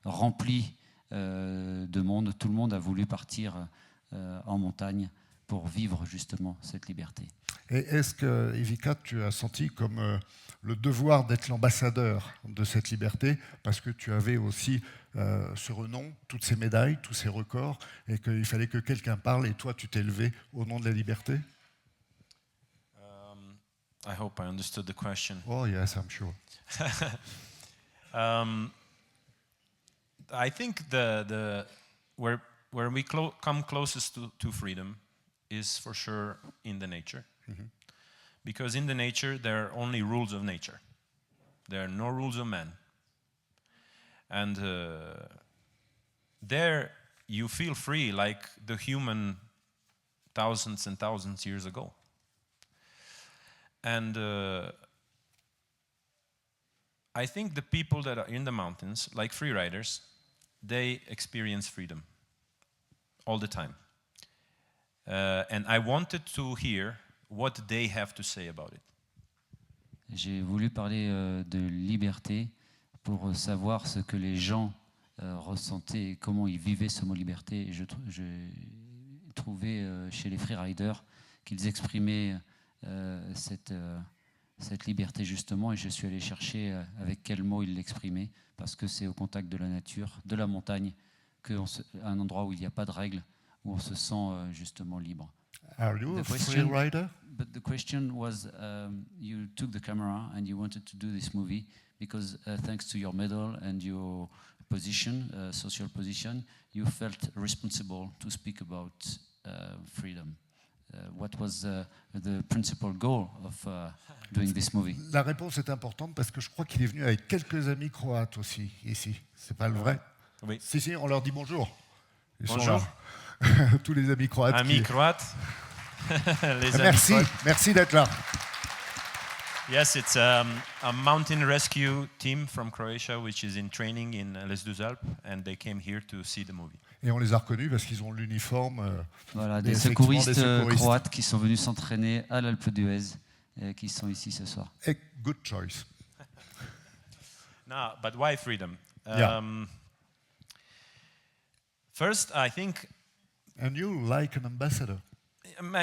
remplies de monde. Tout le monde a voulu partir en montagne pour vivre justement cette liberté. Et est-ce que, Ivica, tu as senti comme le devoir d'être l'ambassadeur de cette liberté, parce que tu avais aussi ce renom, toutes ces médailles, tous ces records, et qu'il fallait que quelqu'un parle, et toi, tu t'es levé au nom de la liberté? I hope I understood the question. Oh yes, I'm sure. I think where we come closest to freedom is for sure in the nature. Mm-hmm. Because in the nature, there are only rules of nature. There are no rules of man. And there you feel free like the human thousands and thousands years ago. And I think the people that are in the mountains, like free riders, they experience freedom all the time. And I wanted to hear what they have to say about it. J'ai voulu parler de liberté pour savoir ce que les gens ressentaient et comment ils vivaient ce mot liberté. Et j'ai trouvé chez les freeriders qu'ils exprimaient cette liberté justement, et je suis allé chercher avec quels mots ils l'exprimaient, parce que c'est au contact de la nature, de la montagne, un endroit où il n'y a pas de règles, où on se sent justement libre. Are you a freerider? But the question was, you took the camera and you wanted to do this movie because thanks to your medal and your position, social position, you felt responsible to speak about freedom. What was the principal goal of doing this movie? La réponse est importante parce que je crois qu'il est venu avec quelques amis croates aussi, ici. C'est pas le vrai? Oui. Si, on leur dit bonjour. Ils bonjour. Sont là. Tous les amis croates. Amis croates. Merci, merci d'être là. Yes, it's a mountain rescue team from Croatia which is in training in Les Deux Alpes, and they came here to see the movie. Et on les a reconnus parce qu'ils ont l'uniforme. Voilà, des secouristes croates qui sont venus s'entraîner à l'Alpe d'Huez et qui sont ici ce soir. A good choice. No, but why freedom? First, I think. And you like an ambassador?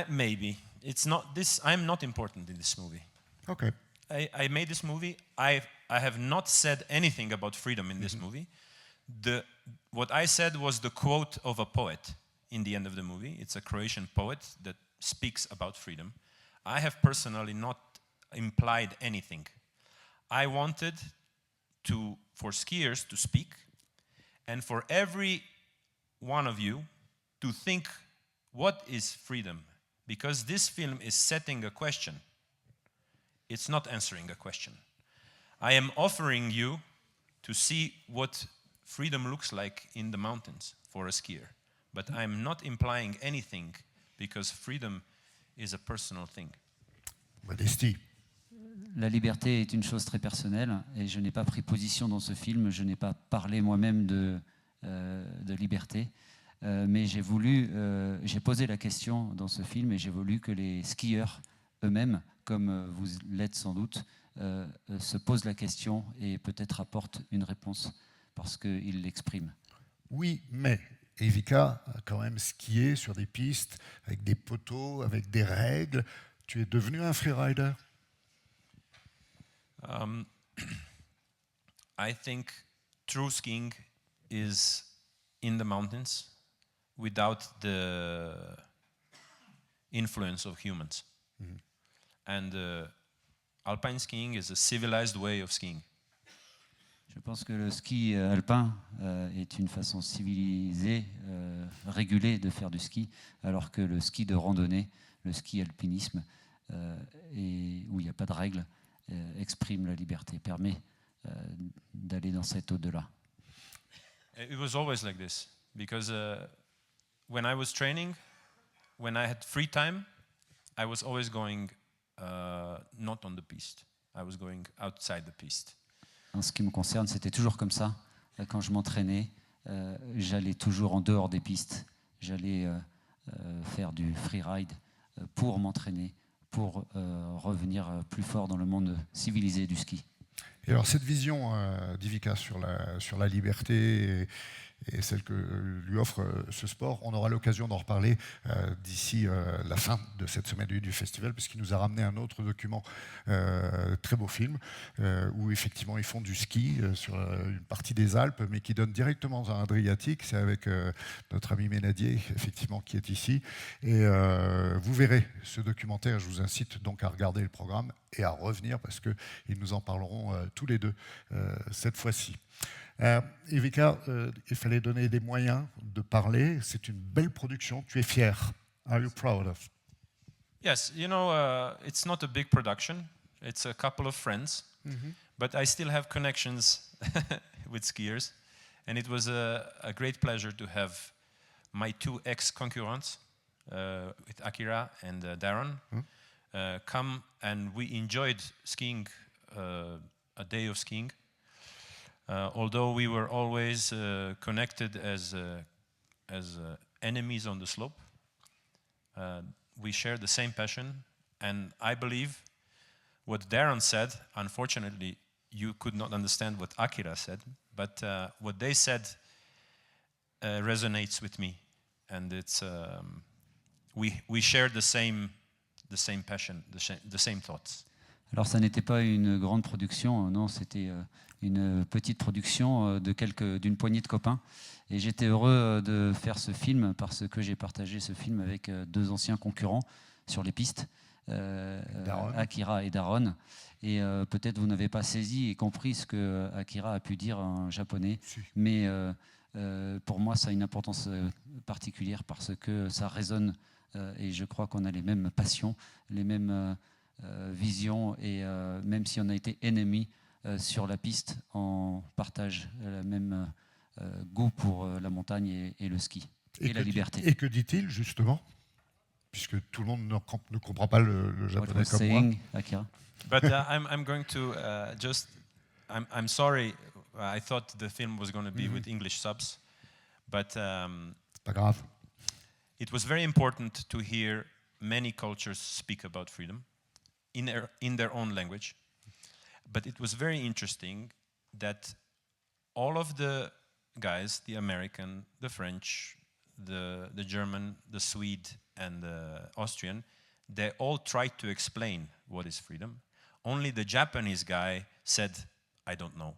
Maybe it's not this. I'm not important in this movie. Okay. I made this movie. I have not said anything about freedom in this movie. What I said was the quote of a poet in the end of the movie. It's a Croatian poet that speaks about freedom. I have personally not implied anything. I wanted for skiers to speak, and for every one of you to think, what is freedom? Because this film is setting a question. It's not answering a question. I am offering you to see what freedom looks like in the mountains for a skier. But I'm not implying anything because freedom is a personal thing. Modestie. La liberté est une chose très personnelle et je n'ai pas pris position dans ce film, je n'ai pas parlé moi-même de liberté. Mais j'ai posé la question dans ce film et j'ai voulu que les skieurs eux-mêmes, comme vous l'êtes sans doute, se posent la question et peut-être apportent une réponse parce qu'ils l'expriment. Oui, mais Evika a quand même skié sur des pistes avec des poteaux, avec des règles. Tu es devenu un freerider? I think true skiing is in the mountains without the influence of humans. Mm-hmm. And alpine skiing is a civilized way of skiing. Je pense que le ski alpin est une façon civilisée, régulée de faire du ski, alors que le ski de randonnée, le ski alpinisme, où il n'y a pas de règles, exprime la liberté, permet d'aller dans cet au-delà. It was always like this, because when I was training, when I had free time, I was always going not on the piste. I was going outside the piste. En ce qui me concerne, c'était toujours comme ça. Quand je m'entraînais, j'allais toujours en dehors des pistes. J'allais faire du freeride pour m'entraîner, pour revenir plus fort dans le monde civilisé du ski. Et alors cette vision d'Ivika sur la liberté et celle que lui offre ce sport, on aura l'occasion d'en reparler d'ici la fin de cette semaine du festival, puisqu'il nous a ramené un autre document, très beau film, où effectivement ils font du ski sur une partie des Alpes, mais qui donne directement à Adriatique. C'est avec notre ami Ménadier, effectivement, qui est ici. Et vous verrez ce documentaire, je vous incite donc à regarder le programme et à revenir, parce qu'ils nous en parleront tous les deux cette fois-ci. Evika, il fallait donner des moyens de parler. C'est une belle production. Tu es fier. Are you proud of? Yes, you know, it's not a big production. It's a couple of friends, but I still have connections with skiers, and it was a great pleasure to have my two ex-concurrents, with Akira and Darren, come, and we enjoyed skiing, a day of skiing. Although we were always connected as enemies on the slope, we shared the same passion, and I believe what Darren said, unfortunately, you could not understand what Akira said, but what they said resonates with me, and it's we share the same passion, the same thoughts. Alors ça n'était pas une grande production, non, c'était une petite production d'une poignée de copains. Et j'étais heureux de faire ce film parce que j'ai partagé ce film avec deux anciens concurrents sur les pistes, Akira et Darren. Et peut-être vous n'avez pas saisi et compris ce que Akira a pu dire en japonais, mais pour moi ça a une importance particulière parce que ça résonne et je crois qu'on a les mêmes passions, les mêmes visions, et même si on a été ennemis sur la piste, on partage le même goût pour la montagne et le ski et la liberté. Et que dit-il justement, puisque tout le monde ne comprend pas le japonais comme moi. Akira? But I'm going to I'm sorry, I thought the film was going to be with English subs, but pas grave. It was very important to hear many cultures speak about freedom in their own language. But it was very interesting that all of the guys, the American, the French, the German, the Swede, and the Austrian, they all tried to explain what is freedom. Only the Japanese guy said, I don't know.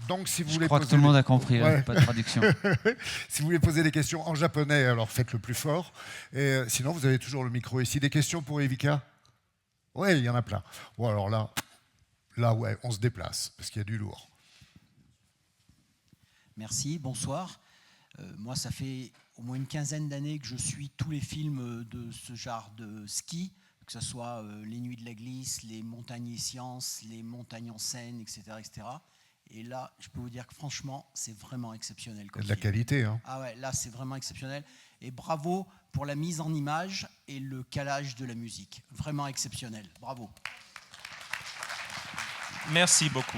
Donc, si vous Je voulez crois que tout le monde a compris, ouais. Pas de traduction. Si vous voulez poser des questions en japonais, alors faites le plus fort. Et sinon, vous avez toujours le micro ici. Des questions pour Evika? Oui, il y en a plein. Bon, alors là, ouais, on se déplace, parce qu'il y a du lourd. Merci, bonsoir. Moi, ça fait au moins une quinzaine d'années que je suis tous les films de ce genre de ski, que ce soit Les Nuits de la Glisse, Les Montagnes et Sciences, Les Montagnes en Seine, etc., etc. Et là, je peux vous dire que franchement, c'est vraiment exceptionnel. Il y a de la qualité. Hein. Ah ouais, là, c'est vraiment exceptionnel. Et bravo pour la mise en image et le calage de la musique. Vraiment exceptionnel. Bravo. Merci beaucoup.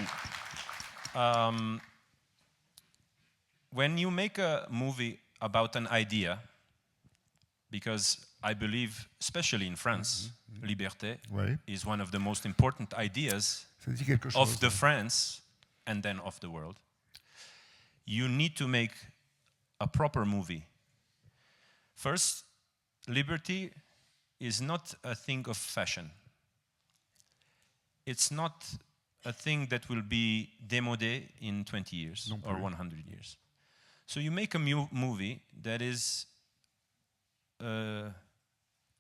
When you make a movie about an idea, because I believe, especially in France, Liberté is one of the most important ideas of the France and then of the world. You need to make a proper movie. First, liberty is not a thing of fashion. It's not a thing that will be démodé in 20 years or 100 years. So you make a movie that is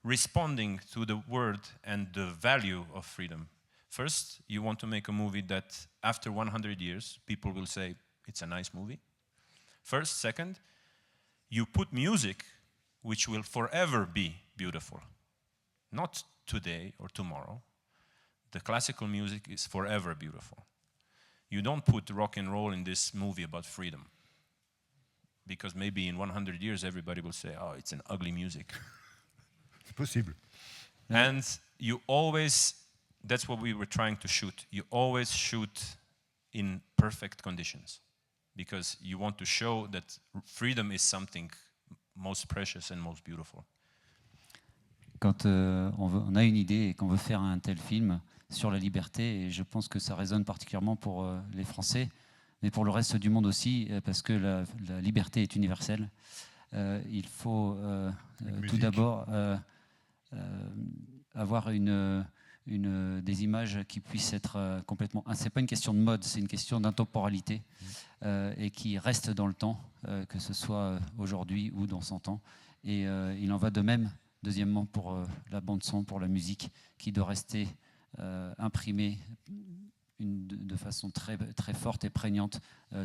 responding to the word and the value of freedom. First, you want to make a movie that after 100 years, people will say, it's a nice movie. First, second, you put music which will forever be beautiful. Not today or tomorrow. The classical music is forever beautiful. You don't put rock and roll in this movie about freedom. Because maybe in 100 years, everybody will say, oh, it's an ugly music. C'est possible. And you always, that's what we were trying to shoot. You always shoot in perfect conditions. Because you want to show that freedom is something most precious and most beautiful. Quand on a une idée et qu'on veut faire un tel film sur la liberté, et je pense que ça résonne particulièrement pour les Français, mais pour le reste du monde aussi, parce que la liberté est universelle. Il faut tout d'abord avoir des images qui puissent être complètement... C'est pas une question de mode, c'est une question d'intemporalité et qui reste dans le temps, que ce soit aujourd'hui ou dans 100 ans. Et il en va de même, deuxièmement, pour la bande-son, pour la musique, qui doit rester imprimée de façon très, très forte et prégnante,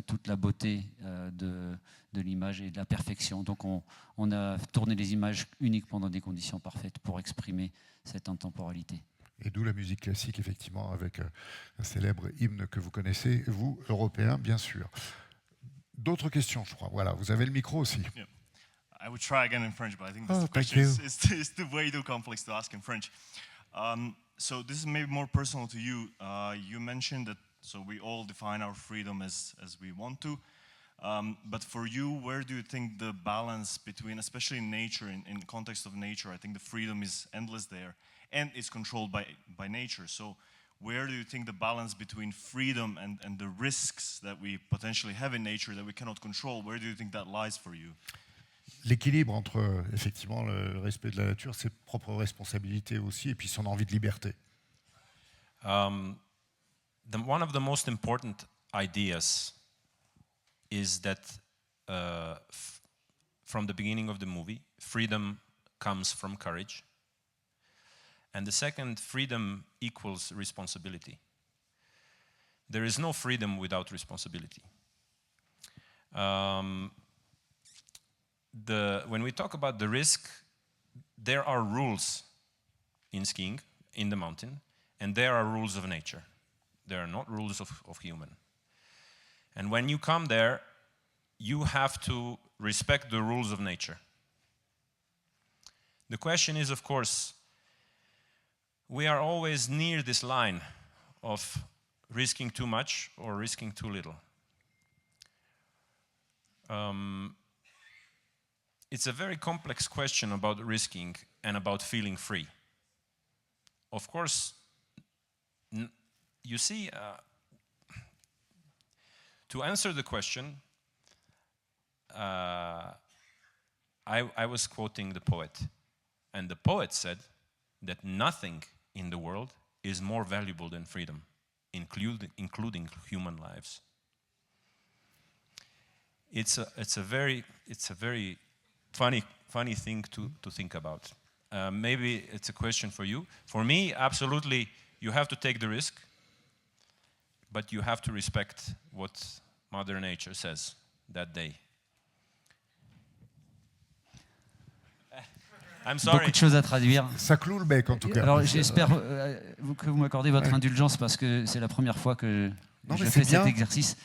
toute la beauté de l'image et de la perfection. Donc on a tourné les images uniquement dans des conditions parfaites pour exprimer cette intemporalité. Et d'où la musique classique, effectivement, avec un célèbre hymne que vous connaissez, vous, Européens, bien sûr. D'autres questions, je crois. Voilà, vous avez le micro aussi. Yeah. I would try again in French, but I think Oh, this thank question you. is way too complex to ask in French. So this is maybe more personal to you. You mentioned that so we all define our freedom as we want to. But for you, where do you think the balance between, especially in nature, in context of nature, I think the freedom is endless there, and it's controlled by nature. So where do you think the balance between freedom and the risks that we potentially have in nature that we cannot control, where do you think that lies for you? L'équilibre entre effectivement le respect de la nature, ses propres responsabilités aussi, et puis son envie de liberté. One of the most important ideas is that from the beginning of the movie, freedom comes from courage. And the second, freedom equals responsibility. There is no freedom without responsibility. When we talk about the risk, there are rules in skiing, in the mountain, and there are rules of nature. There are not rules of human. And when you come there, you have to respect the rules of nature. The question is, of course, we are always near this line of risking too much or risking too little. It's a very complex question about risking and about feeling free. Of course, you see, to answer the question, I was quoting the poet, and the poet said that nothing in the world is more valuable than freedom, including human lives. It's a very funny thing to think about. Maybe it's a question for you. For me, absolutely, you have to take the risk, but you have to respect what Mother Nature says that day. I'm sorry. Beaucoup de choses à traduire. Ça cloue le bec en tout cas. Alors j'espère que vous m'accordez votre indulgence parce que c'est la première fois que je fais cet exercice.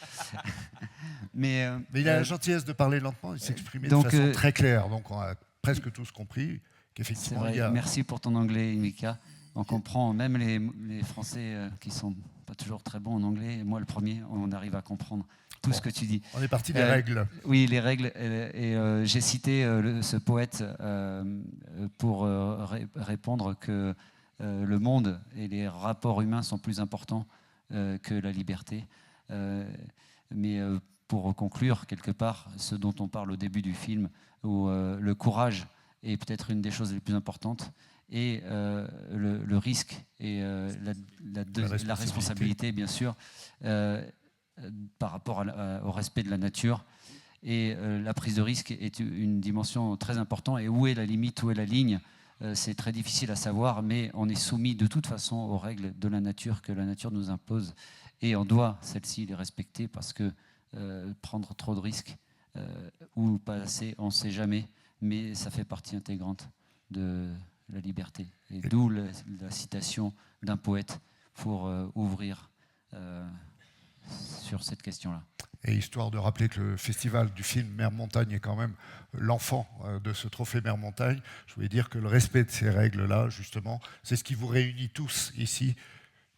Mais il a la gentillesse de parler lentement et de s'exprimer de façon très claire. Donc on a presque tous compris qu'effectivement il y a... Merci pour ton anglais, Mika. On comprend, même les Français qui sont pas toujours très bons en anglais, moi le premier, on arrive à comprendre tout ce que tu dis. On est parti des règles. Oui, les règles. Et j'ai cité ce poète pour répondre que le monde et les rapports humains sont plus importants que la liberté. Mais pour conclure, quelque part, ce dont on parle au début du film, où le courage est peut-être une des choses les plus importantes, et le risque et la responsabilité, bien sûr, par rapport au respect de la nature. Et la prise de risque est une dimension très importante. Et où est la limite, où est la ligne, c'est très difficile à savoir, mais on est soumis de toute façon aux règles de la nature que la nature nous impose. Et on doit, celles-ci, les respecter parce que prendre trop de risques ou pas assez, on ne sait jamais, mais ça fait partie intégrante de la liberté. Et d'où la citation d'un poète pour ouvrir sur cette question-là. Et histoire de rappeler que le festival du film Mer-Montagne est quand même l'enfant de ce trophée Mer-Montagne, je voulais dire que le respect de ces règles-là, justement, c'est ce qui vous réunit tous ici,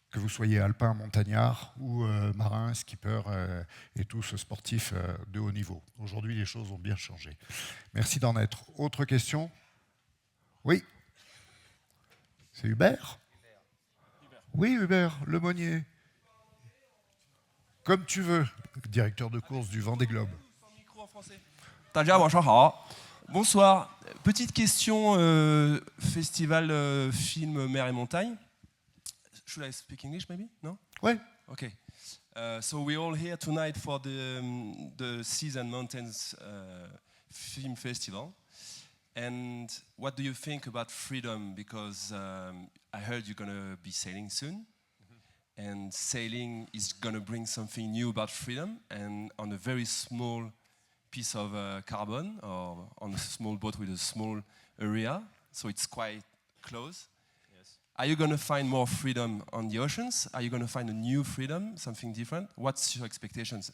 que vous soyez alpin, montagnard ou marin, skipper et tous sportifs de haut niveau. Aujourd'hui, les choses ont bien changé. Merci d'en être. Autre question ? Oui ? C'est Hubert ? Oui, Hubert, Lemonnier. Comme tu veux, directeur de course du Vendée Globe. Bonsoir. Petite question, festival film Mer et Montagne. Should I speak English maybe? No? Ouais. Okay. So we're all here tonight for the Seas and Mountains Film Festival. And what do you think about freedom? Because I heard you're going to be sailing soon. And sailing is going to bring something new about freedom, and on a very small piece of carbon, or on a small boat with a small area, so it's quite close. Yes. Are you going to find more freedom on the oceans? Are you going to find a new freedom, something different? What's your expectations?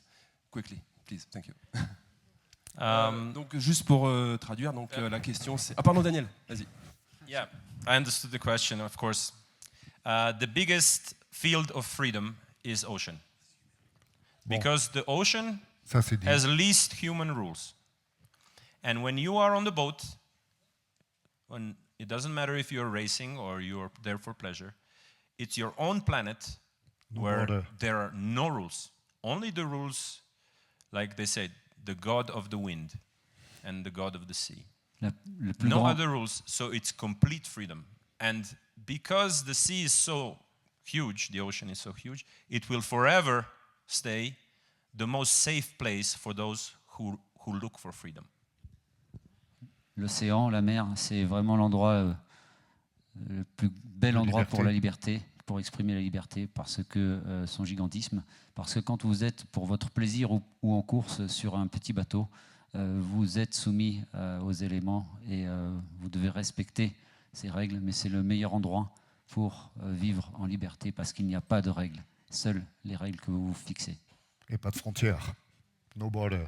Quickly, please. Thank you. Donc juste pour traduire, donc la question c'est... Ah pardon Daniel, vas-y. Yeah, I understood the question, of course. The biggest field of freedom is ocean. Because the ocean has least human rules. And when you are on the boat, when it doesn't matter if you're racing or you're there for pleasure, it's your own planet where there are no rules. Only the rules, like they said, the god of the wind and the god of the sea. No other rules, so it's complete freedom. And because the sea is so huge, the ocean is so huge, it will forever stay the most safe place for those who look for freedom. L'océan, la mer, c'est vraiment l'endroit, le plus bel endroit pour la liberté, pour exprimer la liberté, parce que son gigantisme, parce que quand vous êtes pour votre plaisir ou en course sur un petit bateau, vous êtes soumis aux éléments et vous devez respecter ces règles, mais c'est le meilleur endroit pour vivre en liberté parce qu'il n'y a pas de règles, seules les règles que vous vous fixez. Et pas de frontières, no border.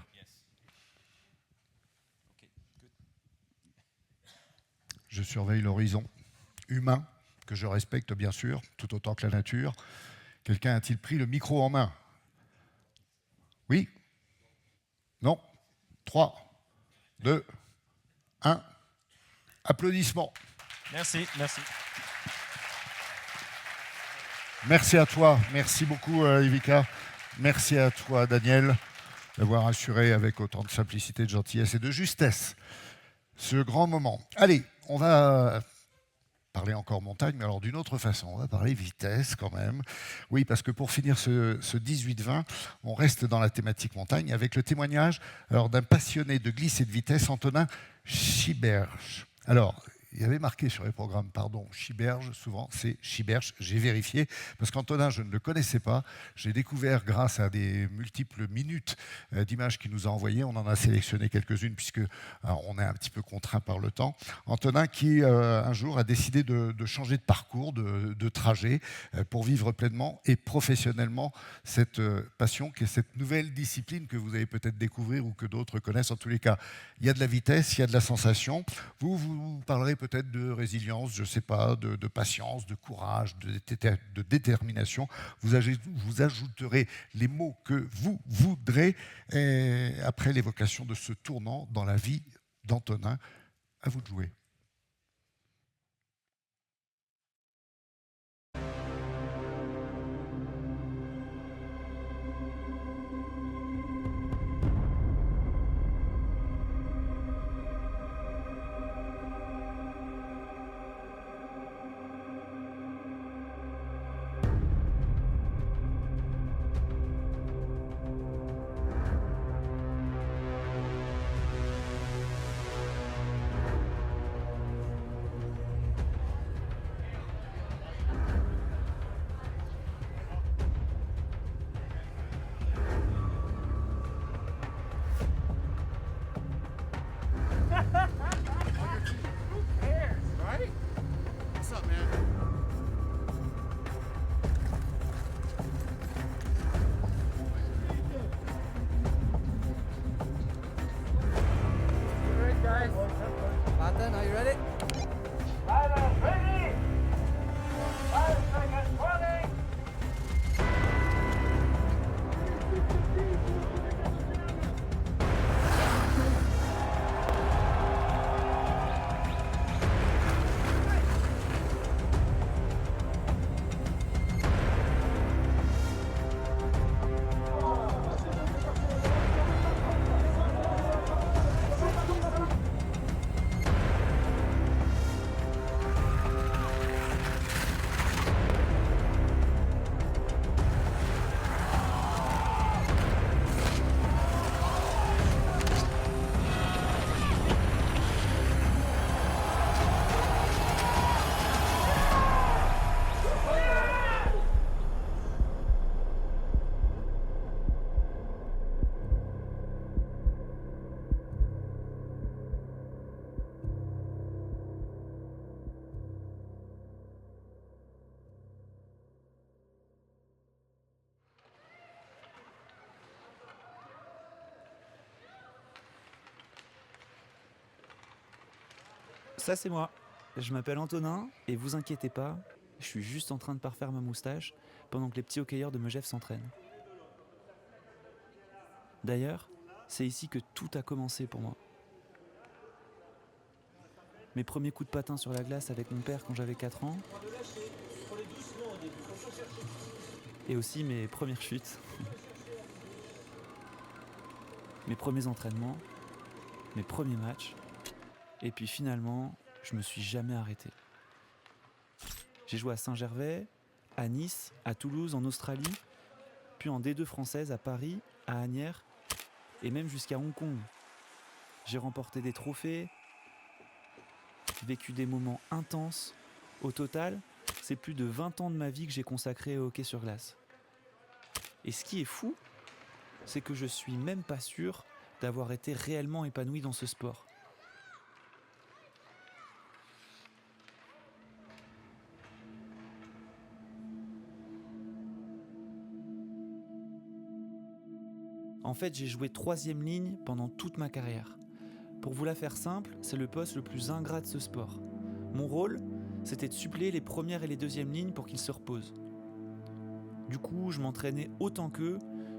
Je surveille l'horizon humain, que je respecte bien sûr, tout autant que la nature. Quelqu'un a-t-il pris le micro en main? Oui? Non? 3, 2, 1. Applaudissements. Merci, merci. Merci à toi, merci beaucoup Ivica. Merci à toi Daniel d'avoir assuré avec autant de simplicité, de gentillesse et de justesse ce grand moment. Allez, on va parler encore montagne, mais alors d'une autre façon. On va parler vitesse quand même. Oui, parce que pour finir ce 18-20, on reste dans la thématique montagne avec le témoignage d'un passionné de glisse et de vitesse, Antonin Schiberge. Alors, il y avait marqué sur les programmes, Schiberge, souvent c'est Schiberge, j'ai vérifié, parce qu'Antonin, je ne le connaissais pas, j'ai découvert grâce à des multiples minutes d'images qu'il nous a envoyées, on en a sélectionné quelques-unes, puisque on est un petit peu contraint par le temps. Antonin qui, un jour, a décidé de changer de parcours, de trajet, pour vivre pleinement et professionnellement cette passion, qui est cette nouvelle discipline que vous allez peut-être découvrir ou que d'autres connaissent. En tous les cas, il y a de la vitesse, il y a de la sensation. Vous parlerez peut-être de résilience, je ne sais pas, de patience, de courage, de détermination. Vous ajouterez les mots que vous voudrez après l'évocation de ce tournant dans la vie d'Antonin. À vous de jouer. Ça c'est moi. Je m'appelle Antonin et vous inquiétez pas, je suis juste en train de parfaire ma moustache pendant que les petits hockeyeurs de Megève s'entraînent. D'ailleurs, c'est ici que tout a commencé pour moi. Mes premiers coups de patin sur la glace avec mon père quand j'avais 4 ans. Et aussi mes premières chutes. Mes premiers entraînements. Mes premiers matchs. Et puis finalement, je me suis jamais arrêté. J'ai joué à Saint-Gervais, à Nice, à Toulouse, en Australie, puis en D2 française à Paris, à Asnières, et même jusqu'à Hong Kong. J'ai remporté des trophées, vécu des moments intenses. Au total, c'est plus de 20 ans de ma vie que j'ai consacré au hockey sur glace. Et ce qui est fou, c'est que je suis même pas sûr d'avoir été réellement épanoui dans ce sport. En fait, j'ai joué 3e ligne pendant toute ma carrière. Pour vous la faire simple, c'est le poste le plus ingrat de ce sport. Mon rôle, c'était de suppléer les premières et les 2e lignes pour qu'ils se reposent. Du coup, je m'entraînais autant qu'eux,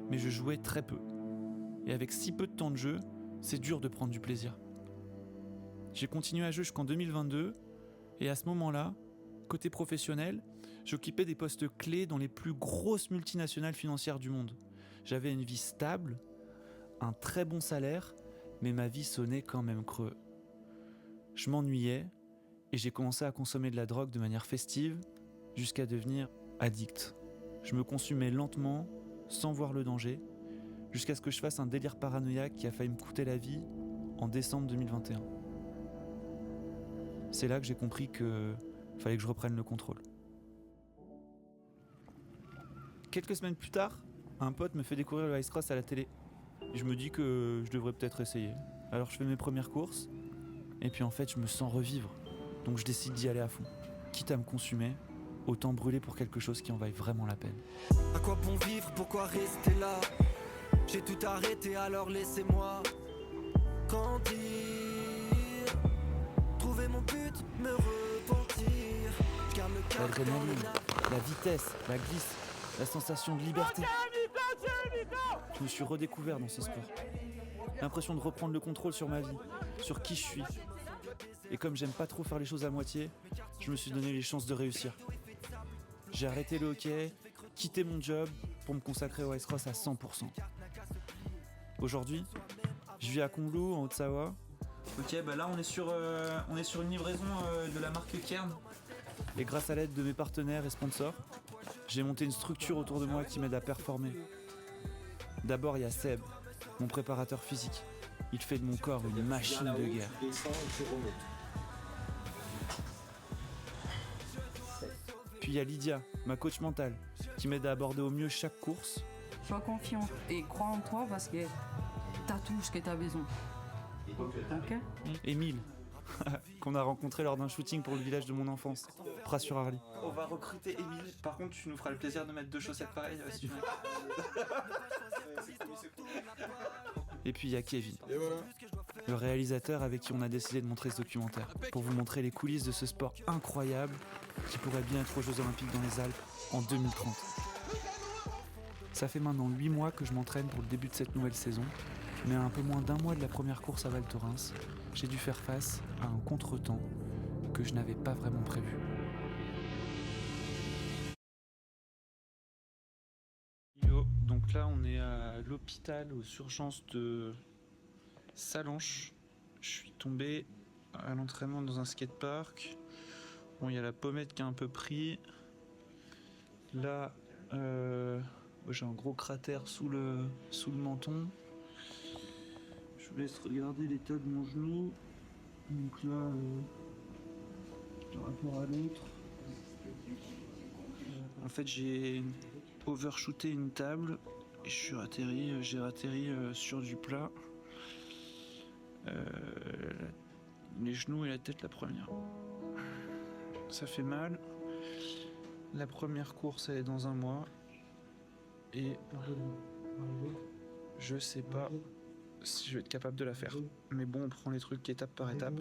mais je jouais très peu. Et avec si peu de temps de jeu, c'est dur de prendre du plaisir. J'ai continué à jouer jusqu'en 2022, et à ce moment-là, côté professionnel, j'occupais des postes clés dans les plus grosses multinationales financières du monde. J'avais une vie stable, un très bon salaire, mais ma vie sonnait quand même creux. Je m'ennuyais et j'ai commencé à consommer de la drogue de manière festive jusqu'à devenir addict. Je me consumais lentement, sans voir le danger, jusqu'à ce que je fasse un délire paranoïaque qui a failli me coûter la vie en décembre 2021. C'est là que j'ai compris que fallait que je reprenne le contrôle. Quelques semaines plus tard, un pote me fait découvrir le ice cross à la télé. Je me dis que je devrais peut-être essayer. Alors je fais mes premières courses, et puis en fait je me sens revivre. Donc je décide d'y aller à fond. Quitte à me consumer, autant brûler pour quelque chose qui en vaille vraiment la peine. À quoi bon vivre, pourquoi rester là? J'ai tout arrêté, alors laissez-moi grandir. Trouver mon but, me repentir. Garde le cœur dans le nez. La vitesse, la glisse, la sensation de liberté. Je me suis redécouvert dans ce sport. L'impression de reprendre le contrôle sur ma vie, sur qui je suis. Et comme j'aime pas trop faire les choses à moitié, je me suis donné les chances de réussir. J'ai arrêté le hockey, quitté mon job pour me consacrer au ice cross à 100%. Aujourd'hui, je vis à Combloux, en Haute-Savoie. Ok, bah là on est sur une livraison de la marque Kern. Et grâce à l'aide de mes partenaires et sponsors, j'ai monté une structure autour de moi qui m'aide à performer. D'abord, il y a Seb, mon préparateur physique. Il fait de mon corps une machine de guerre. Puis il y a Lydia, ma coach mentale, qui m'aide à aborder au mieux chaque course. Sois confiant et crois en toi parce que t'as tout ce que t'as besoin. Ok? Émile, qu'on a rencontré lors d'un shooting pour le village de mon enfance, Pras-sur-Arly. On va recruter Émile, par contre tu nous feras le plaisir de mettre 2 chaussettes pareilles si tu veux. Et puis il y a Kevin, le réalisateur avec qui on a décidé de montrer ce documentaire, pour vous montrer les coulisses de ce sport incroyable qui pourrait bien être aux Jeux Olympiques dans les Alpes en 2030. Ça fait maintenant 8 mois que je m'entraîne pour le début de cette nouvelle saison, mais à un peu moins d'1 mois de la première course à Val Thorens, j'ai dû faire face à un contretemps que je n'avais pas vraiment prévu. Yo, donc là on est à l'hôpital aux urgences de Salanches. Je suis tombé à l'entraînement dans un skatepark. Bon, il y a la pommette qui a un peu pris. Là, j'ai un gros cratère sous le menton. Je vous laisse regarder l'état de mon genou. Donc là, par rapport à l'autre, en fait j'ai overshooté une table et j'ai atterri sur du plat. Les genoux et la tête la première. Ça fait mal. La première course elle est dans 1 mois. Et je sais pas si je vais être capable de la faire. Mais bon, on prend les trucs étape par étape.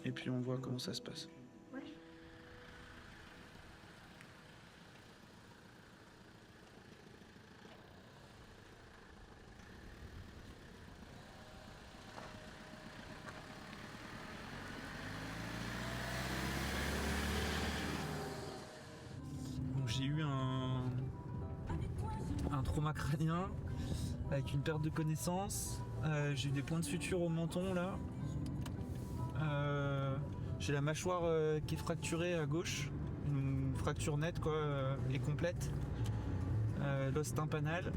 et puis on voit comment ça se passe. J'ai eu un trauma crânien avec une perte de connaissance. J'ai eu des points de suture au menton là. J'ai la mâchoire qui est fracturée à gauche, une fracture nette quoi, et complète. L'os tympanal.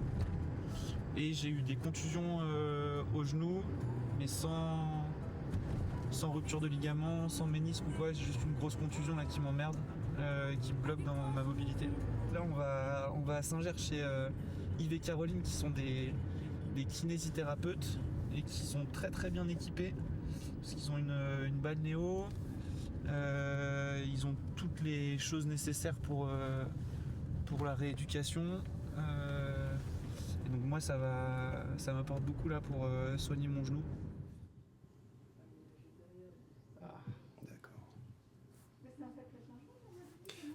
Et j'ai eu des contusions au genou, mais sans rupture de ligament, sans ménisque ou quoi. J'ai juste une grosse contusion là qui m'emmerde. Qui bloque dans ma mobilité. Là on va à Saint-Ger chez Yves et Caroline qui sont des kinésithérapeutes et qui sont très très bien équipés parce qu'ils ont une balnéo, ils ont toutes les choses nécessaires pour la rééducation. Et donc moi ça m'apporte beaucoup là pour soigner mon genou.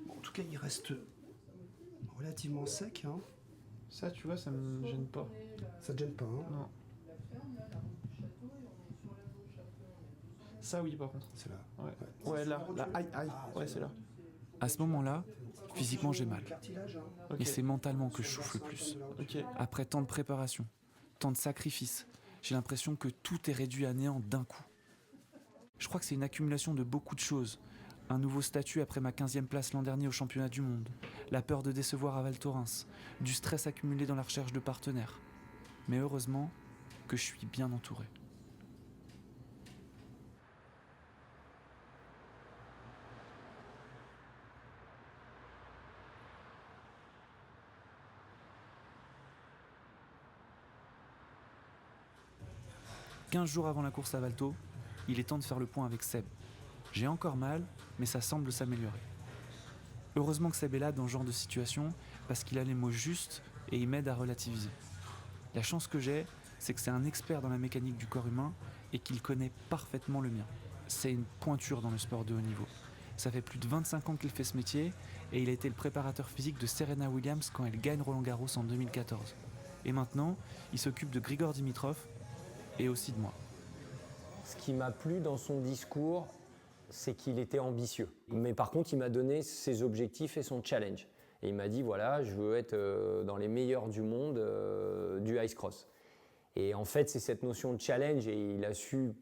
En tout cas, il reste relativement sec. Hein. Ça, tu vois, ça me gêne pas. Ça te gêne pas, hein? Non. Ça, oui, par contre. C'est là. Ouais, là. Aïe, aïe. Ouais, c'est là. À ce moment-là, physiquement, j'ai mal. Et c'est mentalement que je souffle le plus. Après tant de préparation, tant de sacrifices, j'ai l'impression que tout est réduit à néant d'un coup. Je crois que c'est une accumulation de beaucoup de choses. Un nouveau statut après ma 15e place l'an dernier au championnat du monde, la peur de décevoir à Val Thorens, du stress accumulé dans la recherche de partenaires. Mais heureusement que je suis bien entouré. « 15 jours avant la course à Valto, il est temps de faire le point avec Seb. J'ai encore mal, mais ça semble s'améliorer. Heureusement que Seb est là dans ce genre de situation, parce qu'il a les mots justes et il m'aide à relativiser. La chance que j'ai, c'est que c'est un expert dans la mécanique du corps humain et qu'il connaît parfaitement le mien. C'est une pointure dans le sport de haut niveau. Ça fait plus de 25 ans qu'il fait ce métier et il a été le préparateur physique de Serena Williams quand elle gagne Roland-Garros en 2014. Et maintenant, il s'occupe de Grigor Dimitrov et aussi de moi. Ce qui m'a plu dans son discours, c'est qu'il était ambitieux. Mais par contre, il m'a donné ses objectifs et son challenge. Et il m'a dit, voilà, je veux être dans les meilleurs du monde du ice cross. Et en fait, c'est cette notion de challenge et il a su,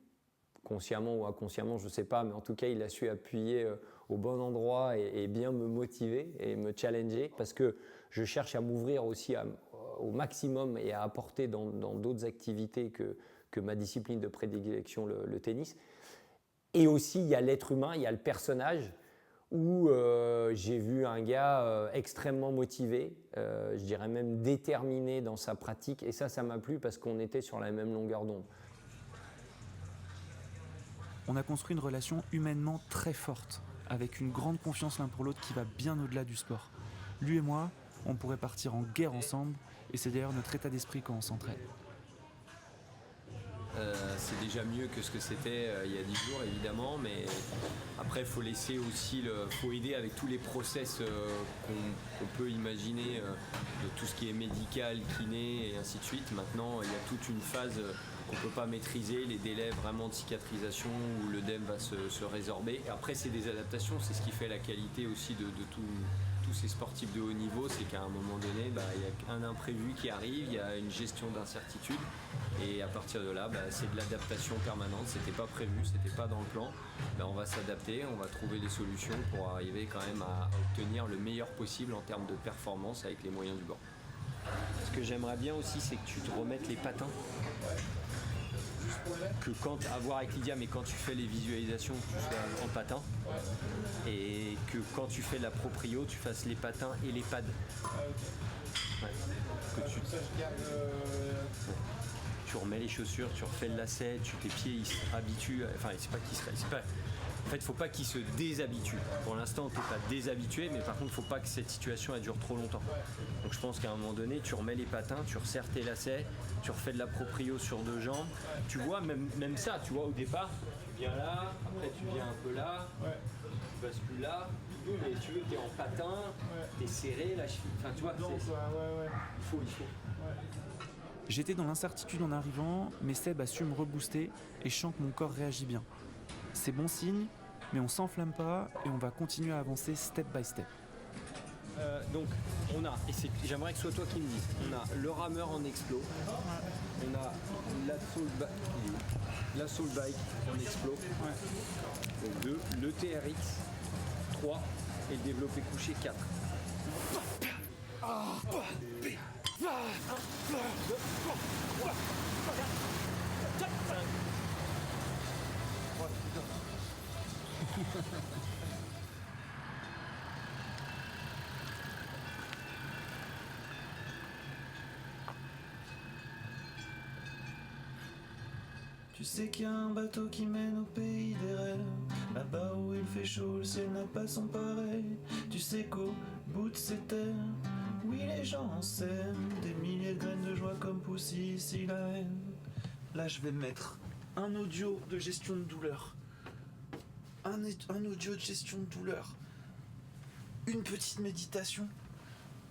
consciemment ou inconsciemment, je ne sais pas, mais en tout cas, il a su appuyer au bon endroit et bien me motiver et me challenger parce que je cherche à m'ouvrir aussi au maximum et à apporter dans d'autres activités que ma discipline de prédilection, le tennis. Et aussi, il y a l'être humain, il y a le personnage où j'ai vu un gars extrêmement motivé, je dirais même déterminé dans sa pratique. Et ça m'a plu parce qu'on était sur la même longueur d'onde. On a construit une relation humainement très forte, avec une grande confiance l'un pour l'autre qui va bien au-delà du sport. Lui et moi, on pourrait partir en guerre ensemble, et c'est d'ailleurs notre état d'esprit quand on s'entraîne. C'est déjà mieux que ce que c'était il y a 10 jours évidemment, mais après il faut laisser aussi, faut aider avec tous les process qu'on peut imaginer de tout ce qui est médical, kiné et ainsi de suite. Maintenant il y a toute une phase qu'on ne peut pas maîtriser, les délais vraiment de cicatrisation où l'œdème va se résorber. Et après c'est des adaptations, c'est ce qui fait la qualité aussi de tous ces sportifs de haut niveau, c'est qu'à un moment donné, il y a un imprévu qui arrive, il y a une gestion d'incertitude et à partir de là, c'est de l'adaptation permanente, c'était pas prévu, c'était pas dans le plan, on va s'adapter, on va trouver des solutions pour arriver quand même à obtenir le meilleur possible en termes de performance avec les moyens du bord. Ce que j'aimerais bien aussi, c'est que tu te remettes les patins. Que quand, à voir avec Lydia, mais quand tu fais les visualisations, tu sois en patin et que quand tu fais la proprio, tu fasses les patins et les pads. Ouais. Que tu remets les chaussures, tu refais le lacet, tes pieds ils se habituent. Enfin, c'est pas qu'ils se. En fait, il ne faut pas qu'ils se déshabituent. Pour l'instant, tu n'es pas déshabitué, mais par contre, il ne faut pas que cette situation elle dure trop longtemps. Donc je pense qu'à un moment donné, tu remets les patins, tu resserres tes lacets, tu refais de la proprio sur 2 jambes. Tu vois, même ça, tu vois, au départ, viens là, après tu viens un peu là, tu bascules là, et tu veux, t'es en patin, t'es serré, la cheville, enfin tu vois, il faut. J'étais dans l'incertitude en arrivant, mais Seb a su me rebooster et je sens que mon corps réagit bien. C'est bon signe, mais on s'enflamme pas et on va continuer à avancer step by step. Donc on a, et j'aimerais que ce soit toi qui me dises, on a le rameur en explo, on a l'assault bike en explo, donc 2, le TRX 3 et le développé couché 4. Tu sais qu'il y a un bateau qui mène au pays des rêves, là-bas où il fait chaud, le ciel n'a pas son pareil. Tu sais qu'au bout de ces terres, oui les gens s'aiment, des milliers de graines de joie comme pousse ici la haine. Là je vais mettre un audio de gestion de douleur, un audio de gestion de douleur, une petite méditation,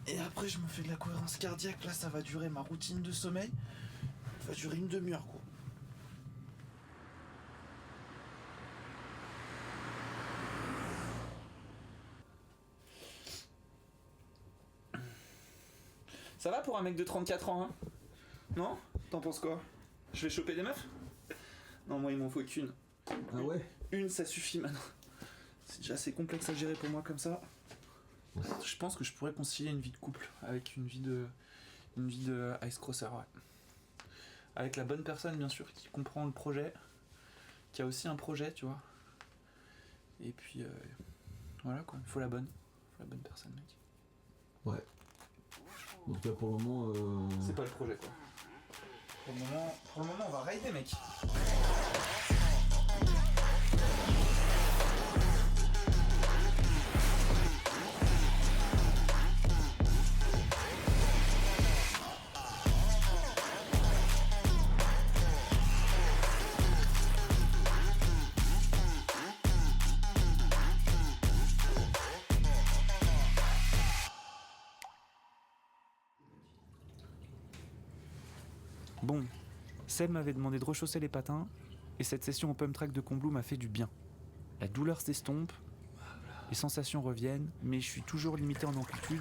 et après je me fais de la cohérence cardiaque. Là ça va durer ma routine de sommeil, ça va durer une demi-heure gros. Ça va pour un mec de 34 ans, hein? Non? T'en penses quoi? Je vais choper des meufs? Non, moi il m'en faut qu'une. Ah ouais? Une, ça suffit maintenant. C'est déjà assez complexe à gérer pour moi comme ça. Je pense que je pourrais concilier une vie de couple avec une vie de ice crosser, ouais. Avec la bonne personne, bien sûr, qui comprend le projet, qui a aussi un projet, tu vois. Et puis, voilà quoi, il faut la bonne personne, mec. Ouais. Donc là pour le moment... C'est pas le projet quoi. Pour le moment on va raider mec. Bon, Seb m'avait demandé de rechausser les patins, et cette session au pump track de Combloux m'a fait du bien. La douleur s'estompe, les sensations reviennent, mais je suis toujours limité en amplitude.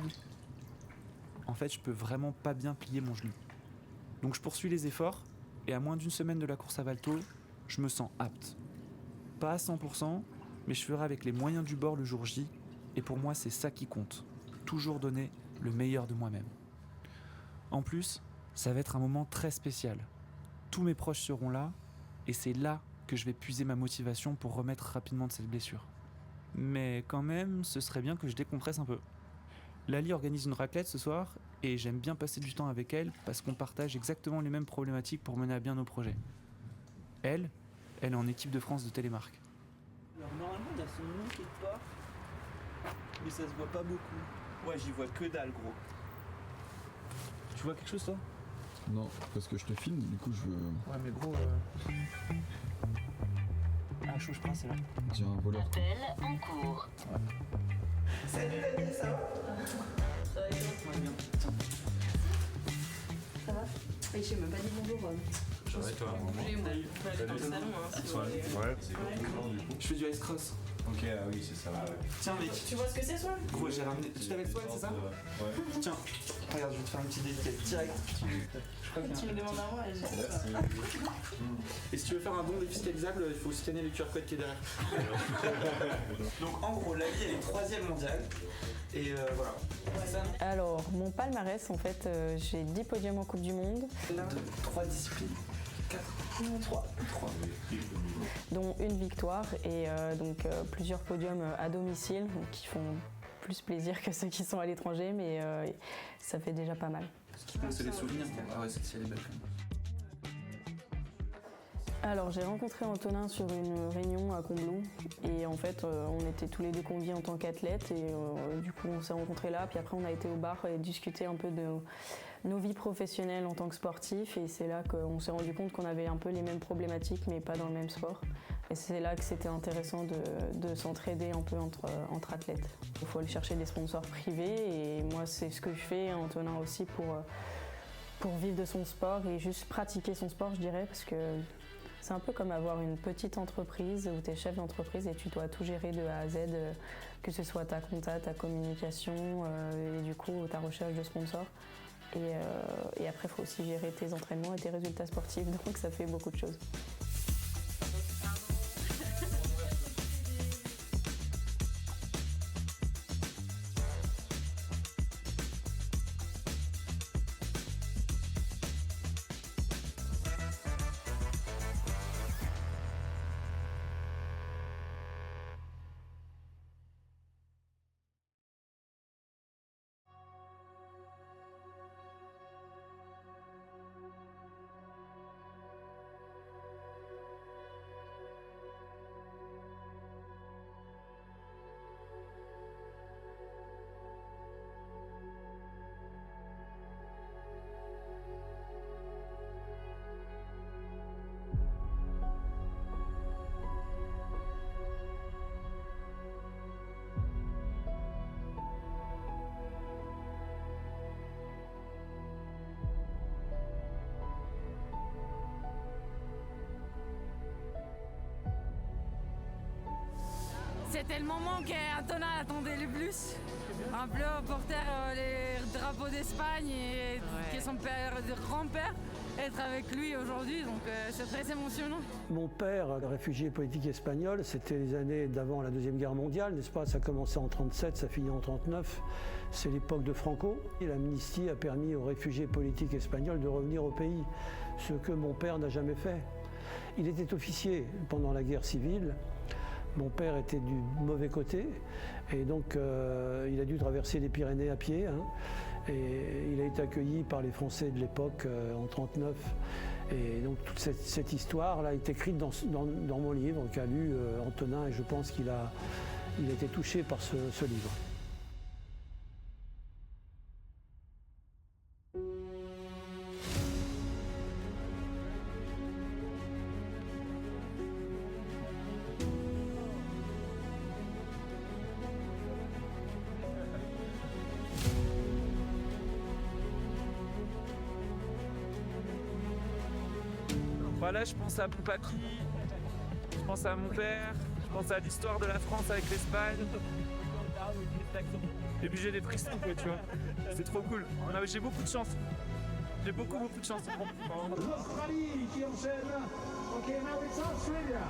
En fait, je peux vraiment pas bien plier mon genou. Donc je poursuis les efforts, et à moins d'une semaine de la course à Valto, je me sens apte. Pas à 100%, mais je ferai avec les moyens du bord le jour J, et pour moi c'est ça qui compte. Toujours donner le meilleur de moi-même. En plus, ça va être un moment très spécial. Tous mes proches seront là, et c'est là que je vais puiser ma motivation pour remettre rapidement de cette blessure. Mais quand même, ce serait bien que je décompresse un peu. Lali organise une raclette ce soir, et j'aime bien passer du temps avec elle parce qu'on partage exactement les mêmes problématiques pour mener à bien nos projets. Elle est en équipe de France de télémarque. Alors normalement il y a son nom quelque part, mais ça se voit pas beaucoup. Ouais, j'y vois que dalle gros. Tu vois quelque chose toi? Non, parce que je te filme, du coup je veux... Ouais mais gros... Ah chaud je crois c'est là. J'ai un voleur. Appel en cours. Ouais. Salut Daniel, ça va? Ça va et toi? Ouais bien. Ça va? Oui, je m'ai pas dit bonjour. Ça va et toi? J'ai mon aller dans le salon hein, si vous voulez. Ouais, c'est exactement du coup. Je fais du ice cross. Ok, ah oui, c'est ça. Ouais. Tiens mec. Tu vois ce que c'est Swan? Gros j'ai ramené... Tu t'avais le Swan c'est ça? Ouais. Tiens, regarde je vais te faire un petit dédicace direct. Tu me demandes à moi et j'ai ça. Et si tu veux faire un bon défiscalisable, il faut scanner le QR code qui est derrière. Donc en gros, Lali elle est 3ème mondiale. Et voilà. Alors, mon palmarès, en fait, j'ai 10 podiums en Coupe du Monde. 3 disciplines. 4. 3. Dont une victoire et plusieurs podiums à domicile donc, qui font plus plaisir que ceux qui sont à l'étranger, mais ça fait déjà pas mal. Ce qui compte, c'est les souvenirs. Ah ouais, c'est les belles quand même. Alors j'ai rencontré Antonin sur une réunion à Combloux et en fait on était tous les deux conviés en tant qu'athlètes et du coup on s'est rencontrés là puis après on a été au bar et discuté un peu de nos vies professionnelles en tant que sportifs et c'est là qu'on s'est rendu compte qu'on avait un peu les mêmes problématiques mais pas dans le même sport. Et c'est là que c'était intéressant de s'entraider un peu entre athlètes. Il faut aller chercher des sponsors privés et moi c'est ce que je fais, Antonin aussi, pour vivre de son sport et juste pratiquer son sport, je dirais, parce que c'est un peu comme avoir une petite entreprise où tu es chef d'entreprise et tu dois tout gérer de A à Z, que ce soit ta compta, ta communication et du coup ta recherche de sponsors. Et après, il faut aussi gérer tes entraînements et tes résultats sportifs, donc ça fait beaucoup de choses. C'était le moment qu'Antonin attendait le plus. Un peu porter les drapeaux d'Espagne et qui est son grand-père, être avec lui aujourd'hui, donc c'est très émotionnant. Mon père, réfugié politique espagnol, c'était les années d'avant la Deuxième Guerre mondiale, n'est-ce pas? Ça a commencé en 1937, ça finit en 1939. C'est l'époque de Franco. Et l'amnistie a permis aux réfugiés politiques espagnols de revenir au pays, ce que mon père n'a jamais fait. Il était officier pendant la guerre civile. Mon père était du mauvais côté et donc il a dû traverser les Pyrénées à pied. Et il a été accueilli par les Français de l'époque en 1939. Et donc toute cette histoire là est écrite dans mon livre qu'a lu Antonin et je pense qu'il a été touché par ce livre. Là, je pense à mon papy, je pense à mon père, je pense à l'histoire de la France avec l'Espagne. Et puis j'ai des frissons, quoi, tu vois. C'est trop cool. J'ai beaucoup de chance. J'ai beaucoup de chance. L'Australie qui enchaîne. Ok, now it's Australia.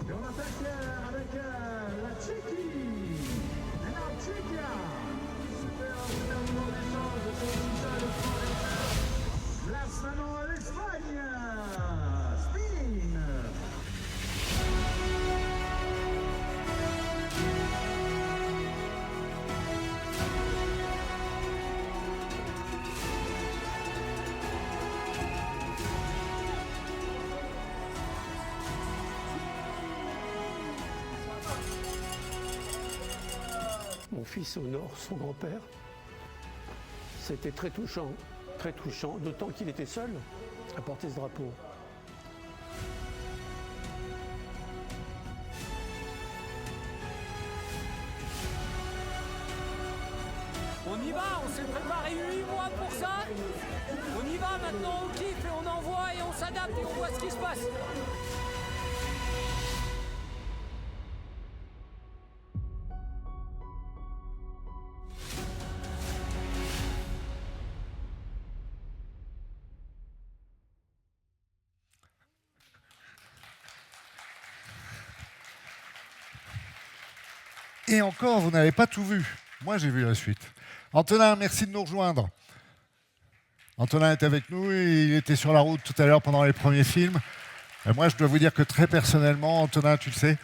Et on attaque avec la Tchéquie. Et la Tchéquia. Super moment d'échange. C'est aussi ça le point. Place maintenant à l'Espagne. Spin. Mon fils honore son grand-père. C'était très touchant, d'autant qu'il était seul à porter ce drapeau. On y va, on s'est préparé 8 mois pour ça. On y va maintenant, on kiffe et on envoie et on s'adapte et on voit ce qui se passe. Et encore, vous n'avez pas tout vu. Moi, j'ai vu la suite. Antonin, merci de nous rejoindre. Antonin est avec nous, il était sur la route tout à l'heure pendant les premiers films. Et moi, je dois vous dire que très personnellement, Antonin, tu le sais,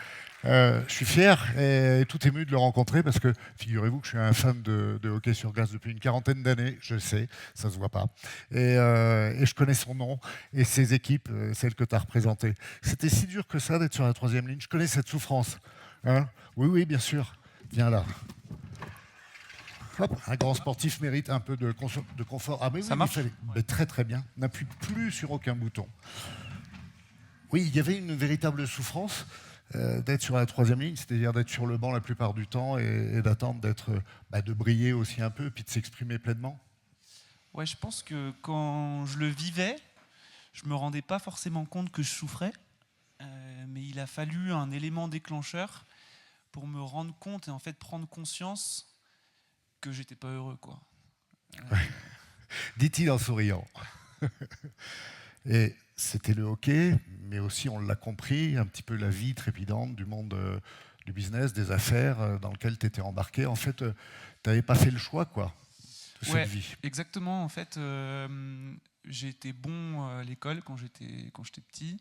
je suis fier et tout ému de le rencontrer parce que, figurez-vous que je suis un fan de hockey sur glace depuis une quarantaine d'années, je le sais, ça ne se voit pas. Et je connais son nom et ses équipes, celles que tu as représentées. C'était si dur que ça d'être sur la troisième ligne. Je connais cette souffrance. Hein? Oui, bien sûr. Viens là. Hop, un grand sportif mérite un peu de confort. Ah mais oui, ça marche. Mais très très bien. N'appuie plus sur aucun bouton. Oui, il y avait une véritable souffrance d'être sur la troisième ligne, c'est-à-dire d'être sur le banc la plupart du temps et d'attendre de briller aussi un peu, puis de s'exprimer pleinement. Ouais, je pense que quand je le vivais, je me rendais pas forcément compte que je souffrais, mais il a fallu un élément déclencheur pour me rendre compte et en fait prendre conscience que j'étais pas heureux, quoi. Dit-il en souriant. Et c'était le hockey, mais aussi, on l'a compris, un petit peu la vie trépidante du monde du business, des affaires dans lequel tu étais embarqué. En fait, tu n'avais pas fait le choix, quoi, de cette vie. Exactement. En fait, j'ai été bon à l'école quand j'étais petit.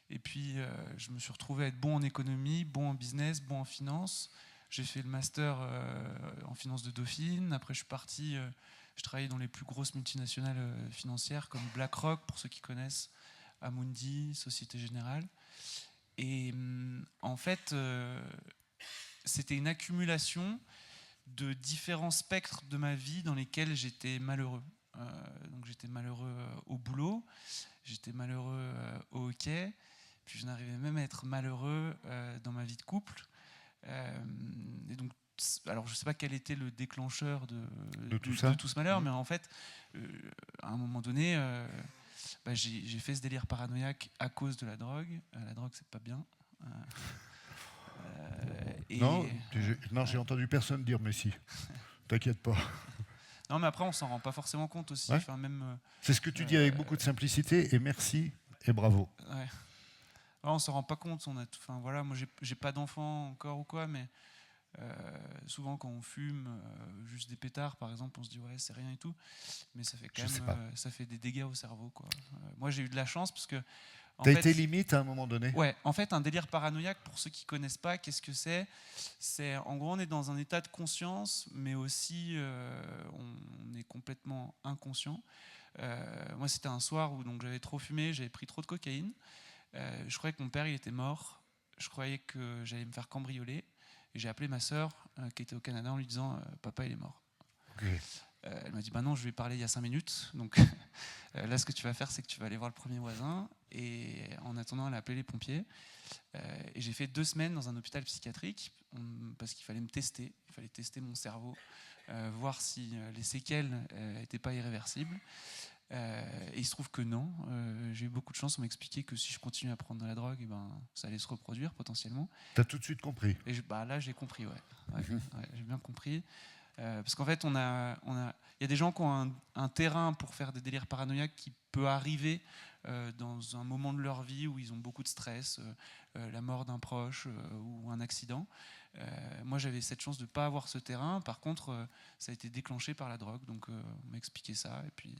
Et puis, je me suis retrouvé à être bon en économie, bon en business, bon en finance. J'ai fait le master en finance de Dauphine. Après, je suis parti... je travaillais dans les plus grosses multinationales financières comme BlackRock, pour ceux qui connaissent, Amundi, Société Générale. Et en fait, c'était une accumulation de différents spectres de ma vie dans lesquels j'étais malheureux. Donc j'étais malheureux au boulot, j'étais malheureux au hockey, puis j'en arrivais même à être malheureux dans ma vie de couple. Et donc, alors je ne sais pas quel était le déclencheur de tout ce malheur, mais en fait, à un moment donné, j'ai fait ce délire paranoïaque à cause de la drogue. La drogue, c'est pas bien. Non, j'ai entendu personne dire mais si. T'inquiète pas. Non, mais après, on s'en rend pas forcément compte aussi. Ouais. Enfin, même, c'est ce que tu dis avec beaucoup de simplicité, et merci, et bravo. Ouais. Alors, on s'en rend pas compte. Voilà, moi, j'ai pas d'enfant encore ou quoi, mais souvent quand on fume juste des pétards, par exemple, on se dit ouais, c'est rien et tout, mais ça fait quand même, ça fait des dégâts au cerveau, quoi. Moi, j'ai eu de la chance parce que t'as été limite à un moment donné. Ouais, en fait, un délire paranoïaque, pour ceux qui connaissent pas, qu'est-ce que c'est ? C'est en gros, on est dans un état de conscience, mais aussi on est complètement inconscient. Moi, c'était un soir où donc j'avais trop fumé, j'avais pris trop de cocaïne. Je croyais que mon père il était mort. Je croyais que j'allais me faire cambrioler. Et j'ai appelé ma sœur qui était au Canada en lui disant papa il est mort. Okay. Elle m'a dit bah non, je lui ai parlé il y a 5 minutes. Donc là ce que tu vas faire c'est que tu vas aller voir le premier voisin. Et en attendant elle a appelé les pompiers. Et j'ai fait 2 semaines dans un hôpital psychiatrique parce qu'il fallait me tester. Il fallait tester mon cerveau, voir si les séquelles n'étaient pas irréversibles. Et il se trouve que non, j'ai eu beaucoup de chance, on m'expliquait que si je continuais à prendre de la drogue, ça allait se reproduire potentiellement. T'as tout de suite compris. Et là j'ai compris, ouais, j'ai bien compris. Parce qu'en fait, il y a des gens qui ont un terrain pour faire des délires paranoïaques qui peut arriver dans un moment de leur vie où ils ont beaucoup de stress, la mort d'un proche ou un accident. Moi, j'avais cette chance de ne pas avoir ce terrain. Par contre, ça a été déclenché par la drogue. Donc, on m'a expliqué ça. Et puis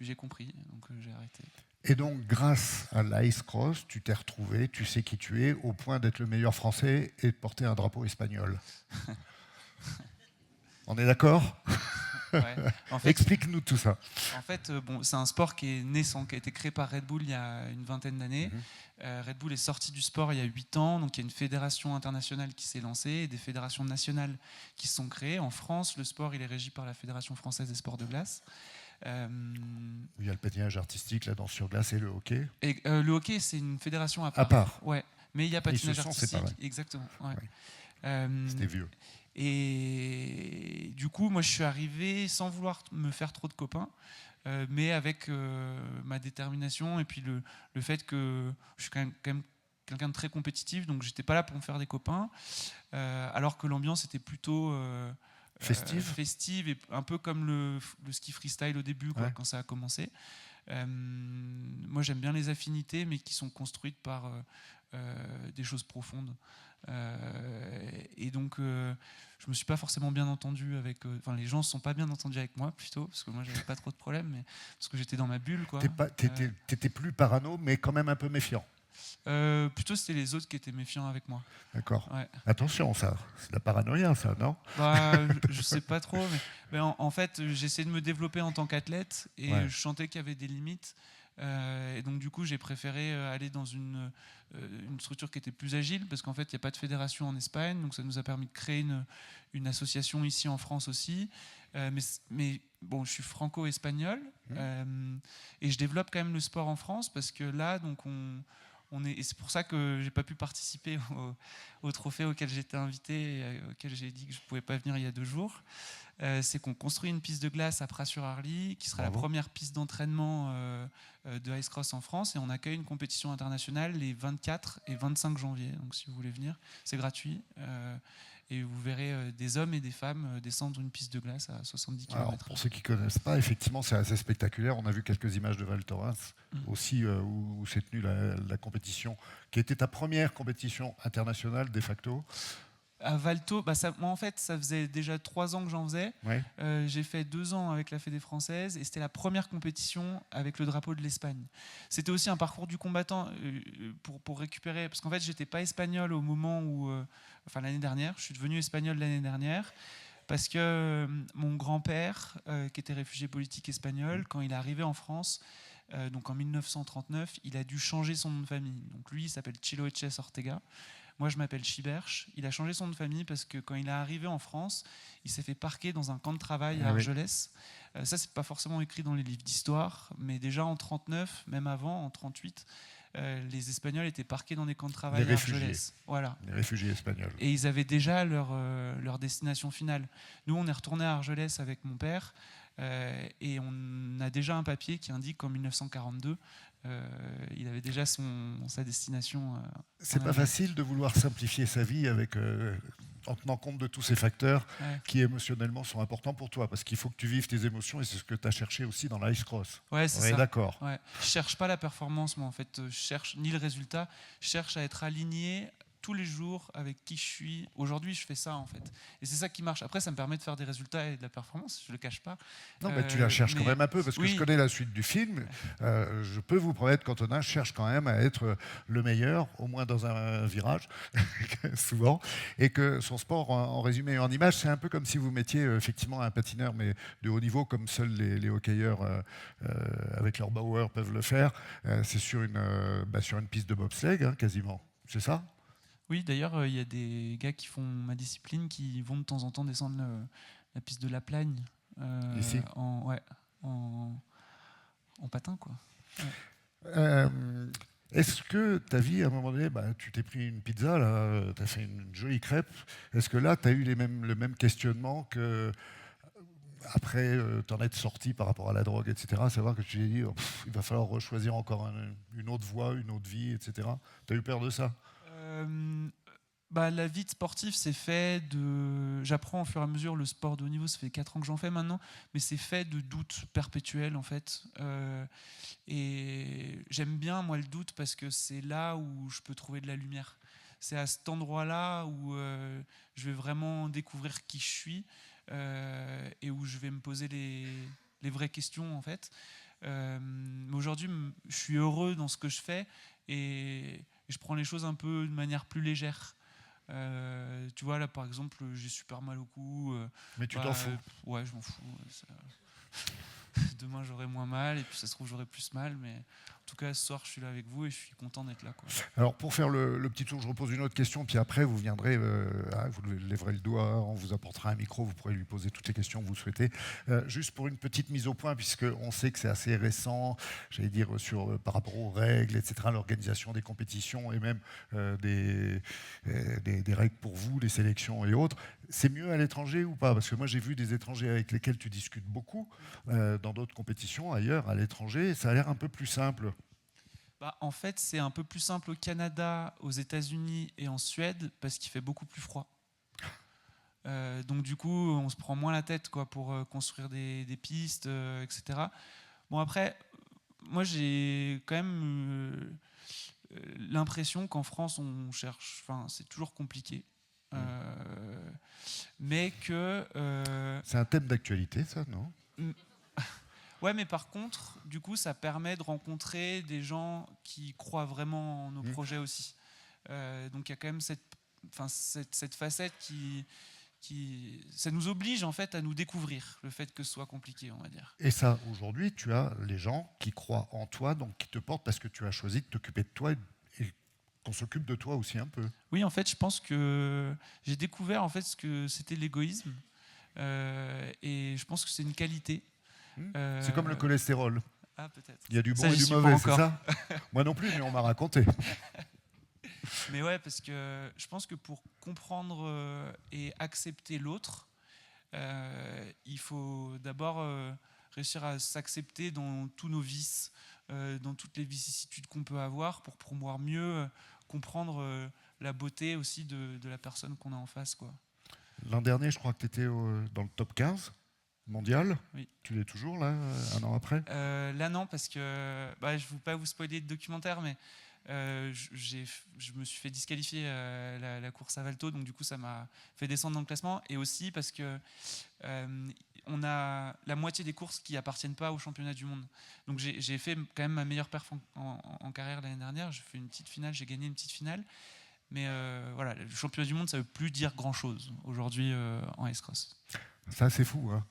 j'ai compris. Donc, j'ai arrêté. Et donc, grâce à l'Ice Cross, tu t'es retrouvé, tu sais qui tu es, au point d'être le meilleur français et de porter un drapeau espagnol. On est d'accord ? Ouais. En fait, explique-nous tout ça. En fait, c'est un sport qui est naissant, qui a été créé par Red Bull il y a une vingtaine d'années. Red Bull est sorti du sport il y a 8 ans, donc il y a une fédération internationale qui s'est lancée et des fédérations nationales qui se sont créées. En France, le sport il est régi par la Fédération française des sports de glace. Il y a le patinage artistique, la danse sur glace et le hockey. Et, le hockey, c'est une fédération à part. À part. Ouais, mais il y a patinage artistique. Séparés. Exactement. Ouais. C'était vieux. Et du coup, moi, je suis arrivé sans vouloir me faire trop de copains, mais avec ma détermination et puis le fait que je suis quand même quelqu'un de très compétitif, donc j'étais pas là pour me faire des copains, alors que l'ambiance était plutôt festive et un peu comme le ski freestyle au début, quoi, quand ça a commencé. Moi, j'aime bien les affinités, mais qui sont construites par des choses profondes. Et donc je me suis pas forcément bien entendu avec les gens se sont pas bien entendus avec moi plutôt parce que moi j'avais pas trop de problèmes, mais parce que j'étais dans ma bulle, quoi. T'étais plus parano mais quand même un peu méfiant. Plutôt c'était les autres qui étaient méfiants avec moi. D'accord. Ouais. Attention, ça c'est de la paranoïa, ça, non? Je sais pas trop, mais en fait j'essayais de me développer en tant qu'athlète et je sentais qu'il y avait des limites. Et donc du coup j'ai préféré aller dans une structure qui était plus agile parce qu'en fait il n'y a pas de fédération en Espagne, donc ça nous a permis de créer une association ici en France aussi, mais bon, je suis franco-espagnol et je développe quand même le sport en France parce que là donc Et c'est pour ça que j'ai pas pu participer au trophée auquel j'étais invité et auquel j'ai dit que je pouvais pas venir il y a 2 jours. C'est qu'on construit une piste de glace à Pras-sur-Arly, qui sera la première piste d'entraînement de ice cross en France, et on accueille une compétition internationale les 24 et 25 janvier. Donc si vous voulez venir, c'est gratuit. Et vous verrez des hommes et des femmes descendre une piste de glace à 70 km. Alors, pour ceux qui ne connaissent pas, effectivement, c'est assez spectaculaire. On a vu quelques images de Val Thorens aussi, où s'est tenue la compétition, qui était ta première compétition internationale de facto. À Valto, moi en fait, ça faisait déjà 3 ans que j'en faisais. Ouais. J'ai fait 2 ans avec la Fédé française et c'était la première compétition avec le drapeau de l'Espagne. C'était aussi un parcours du combattant pour récupérer, parce qu'en fait, j'étais pas espagnol au moment où, l'année dernière. Je suis devenu espagnol l'année dernière parce que mon grand-père, qui était réfugié politique espagnol, quand il est arrivé en France, donc en 1939, il a dû changer son nom de famille. Donc lui, il s'appelle Chilo Eches Ortega. Moi, je m'appelle Chiberch. Il a changé son nom de famille parce que quand il est arrivé en France, il s'est fait parquer dans un camp de travail à Argelès. Ça, c'est pas forcément écrit dans les livres d'histoire, mais déjà en 39, même avant, en 38, les Espagnols étaient parqués dans des camps de travail à Argelès. Voilà. Les réfugiés espagnols. Et ils avaient déjà leur destination finale. Nous, on est retourné à Argelès avec mon père, et on a déjà un papier qui indique qu'en 1942, il avait déjà sa destination. C'est pas facile de vouloir simplifier sa vie en tenant compte de tous ces facteurs qui émotionnellement sont importants pour toi, parce qu'il faut que tu vives tes émotions, et c'est ce que tu as cherché aussi dans l'ice cross. Ouais, c'est ça. D'accord. Ouais. Je cherche pas la performance, moi en fait, je cherche ni le résultat, je cherche à être aligné tous les jours avec qui je suis. Aujourd'hui, je fais ça en fait. Et c'est ça qui marche. Après, ça me permet de faire des résultats et de la performance, je le cache pas. Non, mais tu la cherches quand même un peu, parce que je connais la suite du film. Je peux vous promettre qu'Antonin cherche quand même à être le meilleur, au moins dans un virage, souvent. Et que son sport, en résumé et en image, c'est un peu comme si vous mettiez effectivement un patineur, mais de haut niveau, comme seuls les hockeyeurs avec leur Bauer peuvent le faire. C'est sur une piste de bobsleigh, quasiment. C'est ça ? Oui, d'ailleurs, il y a des gars qui font ma discipline qui vont de temps en temps descendre la piste de la Plagne. Ici en patin, quoi. Ouais. Est-ce que ta vie, à un moment donné, tu t'es pris une pizza, tu as fait une jolie crêpe. Est-ce que là, tu as eu le même questionnement que après t'en être sorti par rapport à la drogue, etc., à savoir que tu t'es dit, il va falloir choisir encore une autre voie, une autre vie, etc. Tu as eu peur de ça ? La vie de sportif, c'est fait de... J'apprends au fur et à mesure le sport de haut niveau, ça fait 4 ans que j'en fais maintenant, mais c'est fait de doutes perpétuels en fait. Et j'aime bien moi le doute parce que c'est là où je peux trouver de la lumière. C'est à cet endroit-là où je vais vraiment découvrir qui je suis et où je vais me poser les vraies questions en fait. Mais aujourd'hui, je suis heureux dans ce que je fais et je prends les choses un peu de manière plus légère. Tu vois, là par exemple, j'ai super mal au cou. Mais tu t'en fous ? Ouais, je m'en fous. Demain j'aurai moins mal et puis ça se trouve j'aurai plus mal, mais en tout cas ce soir je suis là avec vous et je suis content d'être là, quoi. Alors pour faire le petit tour, je repose une autre question, puis après vous viendrez, vous lèverez le doigt, on vous apportera un micro, vous pourrez lui poser toutes les questions que vous souhaitez. Juste pour une petite mise au point, puisqu'on sait que c'est assez récent, j'allais dire par rapport aux règles, etc., l'organisation des compétitions et même des règles pour vous, les sélections et autres. C'est mieux à l'étranger ou pas ? Parce que moi j'ai vu des étrangers avec lesquels tu discutes beaucoup, dans d'autres compétitions ailleurs, à l'étranger, ça a l'air un peu plus simple. En fait, c'est un peu plus simple au Canada, aux États-Unis et en Suède parce qu'il fait beaucoup plus froid. Donc du coup, on se prend moins la tête, quoi, pour construire des pistes, etc. Bon, après, moi j'ai quand même l'impression qu'en France, on cherche... Enfin, c'est toujours compliqué. Mais que... C'est un thème d'actualité, ça, non ? Ouais, mais par contre, du coup, ça permet de rencontrer des gens qui croient vraiment en nos projets aussi. Donc il y a quand même cette facette qui... Ça nous oblige en fait à nous découvrir, le fait que ce soit compliqué, on va dire. Et ça, aujourd'hui, tu as les gens qui croient en toi, donc qui te portent parce que tu as choisi de t'occuper de toi et qu'on s'occupe de toi aussi un peu. Oui, en fait, je pense que j'ai découvert en fait ce que c'était l'égoïsme. Et je pense que c'est une qualité. C'est comme le cholestérol. Ah, peut-être. Il y a du bon Ça, et j'y du suis pas mauvais, c'est encore. ça? Moi non plus, mais on m'a raconté. Mais ouais, parce que je pense que pour comprendre et accepter l'autre, il faut d'abord réussir à s'accepter dans tous nos vices, dans toutes les vicissitudes qu'on peut avoir pour pouvoir mieux comprendre la beauté aussi de la personne qu'on a en face, quoi. L'an dernier, je crois que tu étais dans le top 15 mondial. Oui. Tu l'es toujours, là, un an après? Là, non, parce que je ne veux pas vous spoiler le documentaire, mais je me suis fait disqualifier la course à Valto, donc du coup, ça m'a fait descendre dans le classement. Et aussi parce que on a la moitié des courses qui appartiennent pas au championnat du monde. Donc j'ai fait quand même ma meilleure perf en carrière l'année dernière. J'ai fait une petite finale, j'ai gagné une petite finale. Mais voilà, le championnat du monde, ça ne veut plus dire grand-chose aujourd'hui en S-Cross. Ça, c'est fou. Hein.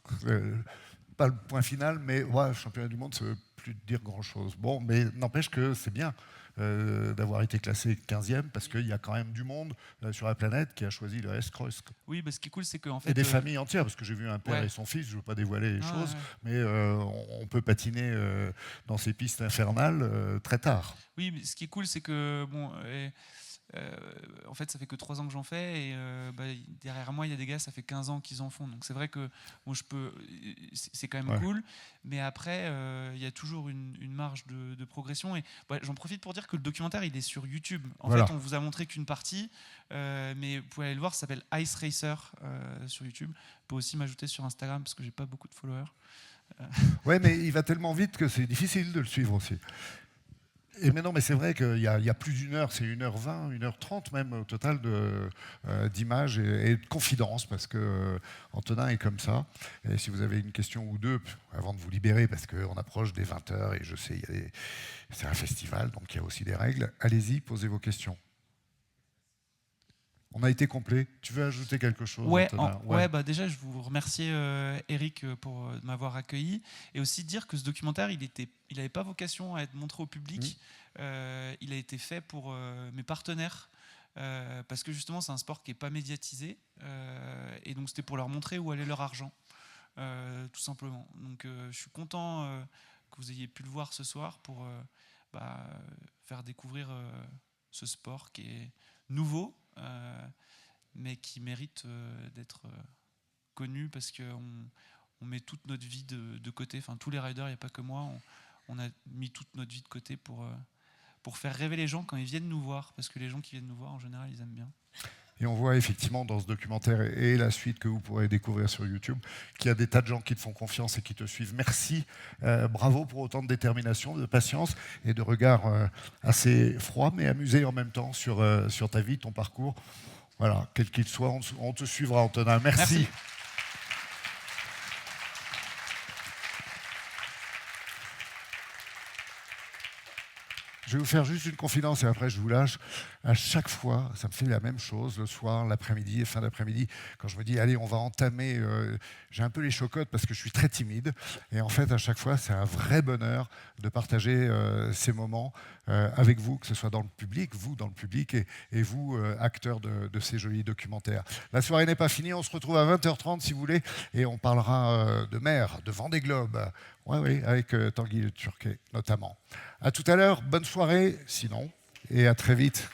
Pas le point final, mais ouais, le championnat du monde, ça ne veut plus dire grand-chose. Bon, mais n'empêche que c'est bien d'avoir été classé 15e, parce qu'il y a quand même du monde sur la planète qui a choisi le S-Cross. Oui, bah, ce qui est cool, c'est qu'en fait... Et des familles entières, parce que j'ai vu un père ouais. et son fils, je ne veux pas dévoiler les choses, ouais. mais on peut patiner dans ces pistes infernales très tard. Oui, mais ce qui est cool, c'est que... bon. En fait, ça fait que 3 ans que j'en fais et derrière moi, il y a des gars, ça fait 15 ans qu'ils en font. Donc c'est vrai que bon, c'est quand même cool, mais après, il y a toujours une marge de progression. Et j'en profite pour dire que le documentaire, il est sur YouTube. En fait, on vous a montré qu'une partie, mais vous pouvez aller le voir, ça s'appelle Ice Racer sur YouTube. Vous pouvez aussi m'ajouter sur Instagram parce que j'ai pas beaucoup de followers. Ouais, mais il va tellement vite que c'est difficile de le suivre aussi. Et maintenant, mais c'est vrai qu'il y a plus d'une heure, c'est 1h20, 1h30 même au total d'images et de confidences, parce que Antonin est comme ça. Et si vous avez une question ou deux, avant de vous libérer, parce qu'on approche des 20h, et je sais, c'est un festival, donc il y a aussi des règles, allez-y, posez vos questions. On a été complet. Tu veux ajouter quelque chose, Antonin? Déjà, je vous remercie, Eric, pour m'avoir accueilli. Et aussi dire que ce documentaire, il n'avait pas vocation à être montré au public. Il a été fait pour mes partenaires. Parce que justement, c'est un sport qui n'est pas médiatisé. Et donc, c'était pour leur montrer où allait leur argent. Tout simplement. Donc, je suis content que vous ayez pu le voir ce soir pour faire découvrir ce sport qui est nouveau. Mais qui mérite d'être connu parce qu'on met toute notre vie de côté. Enfin, tous les riders, il n'y a pas que moi, on a mis toute notre vie de côté pour faire rêver les gens quand ils viennent nous voir, parce que les gens qui viennent nous voir, en général, ils aiment bien. Et on voit effectivement dans ce documentaire et la suite que vous pourrez découvrir sur YouTube qu'il y a des tas de gens qui te font confiance et qui te suivent. Merci, bravo pour autant de détermination, de patience et de regard assez froid mais amusé en même temps sur ta vie, ton parcours. Voilà, quel qu'il soit, on te suivra, Antonin. Merci. Je vais vous faire juste une confidence et après je vous lâche. À chaque fois, ça me fait la même chose, le soir, l'après-midi et fin d'après-midi, quand je me dis, allez, on va entamer, j'ai un peu les chocottes parce que je suis très timide. Et en fait, à chaque fois, c'est un vrai bonheur de partager ces moments avec vous, que ce soit dans le public, vous dans le public, et vous, acteurs de ces jolis documentaires. La soirée n'est pas finie, on se retrouve à 20h30 si vous voulez, et on parlera de mer, de Vendée Globe. Oui, avec Tanguy Le Turquet notamment. À tout à l'heure, bonne soirée, sinon, et à très vite.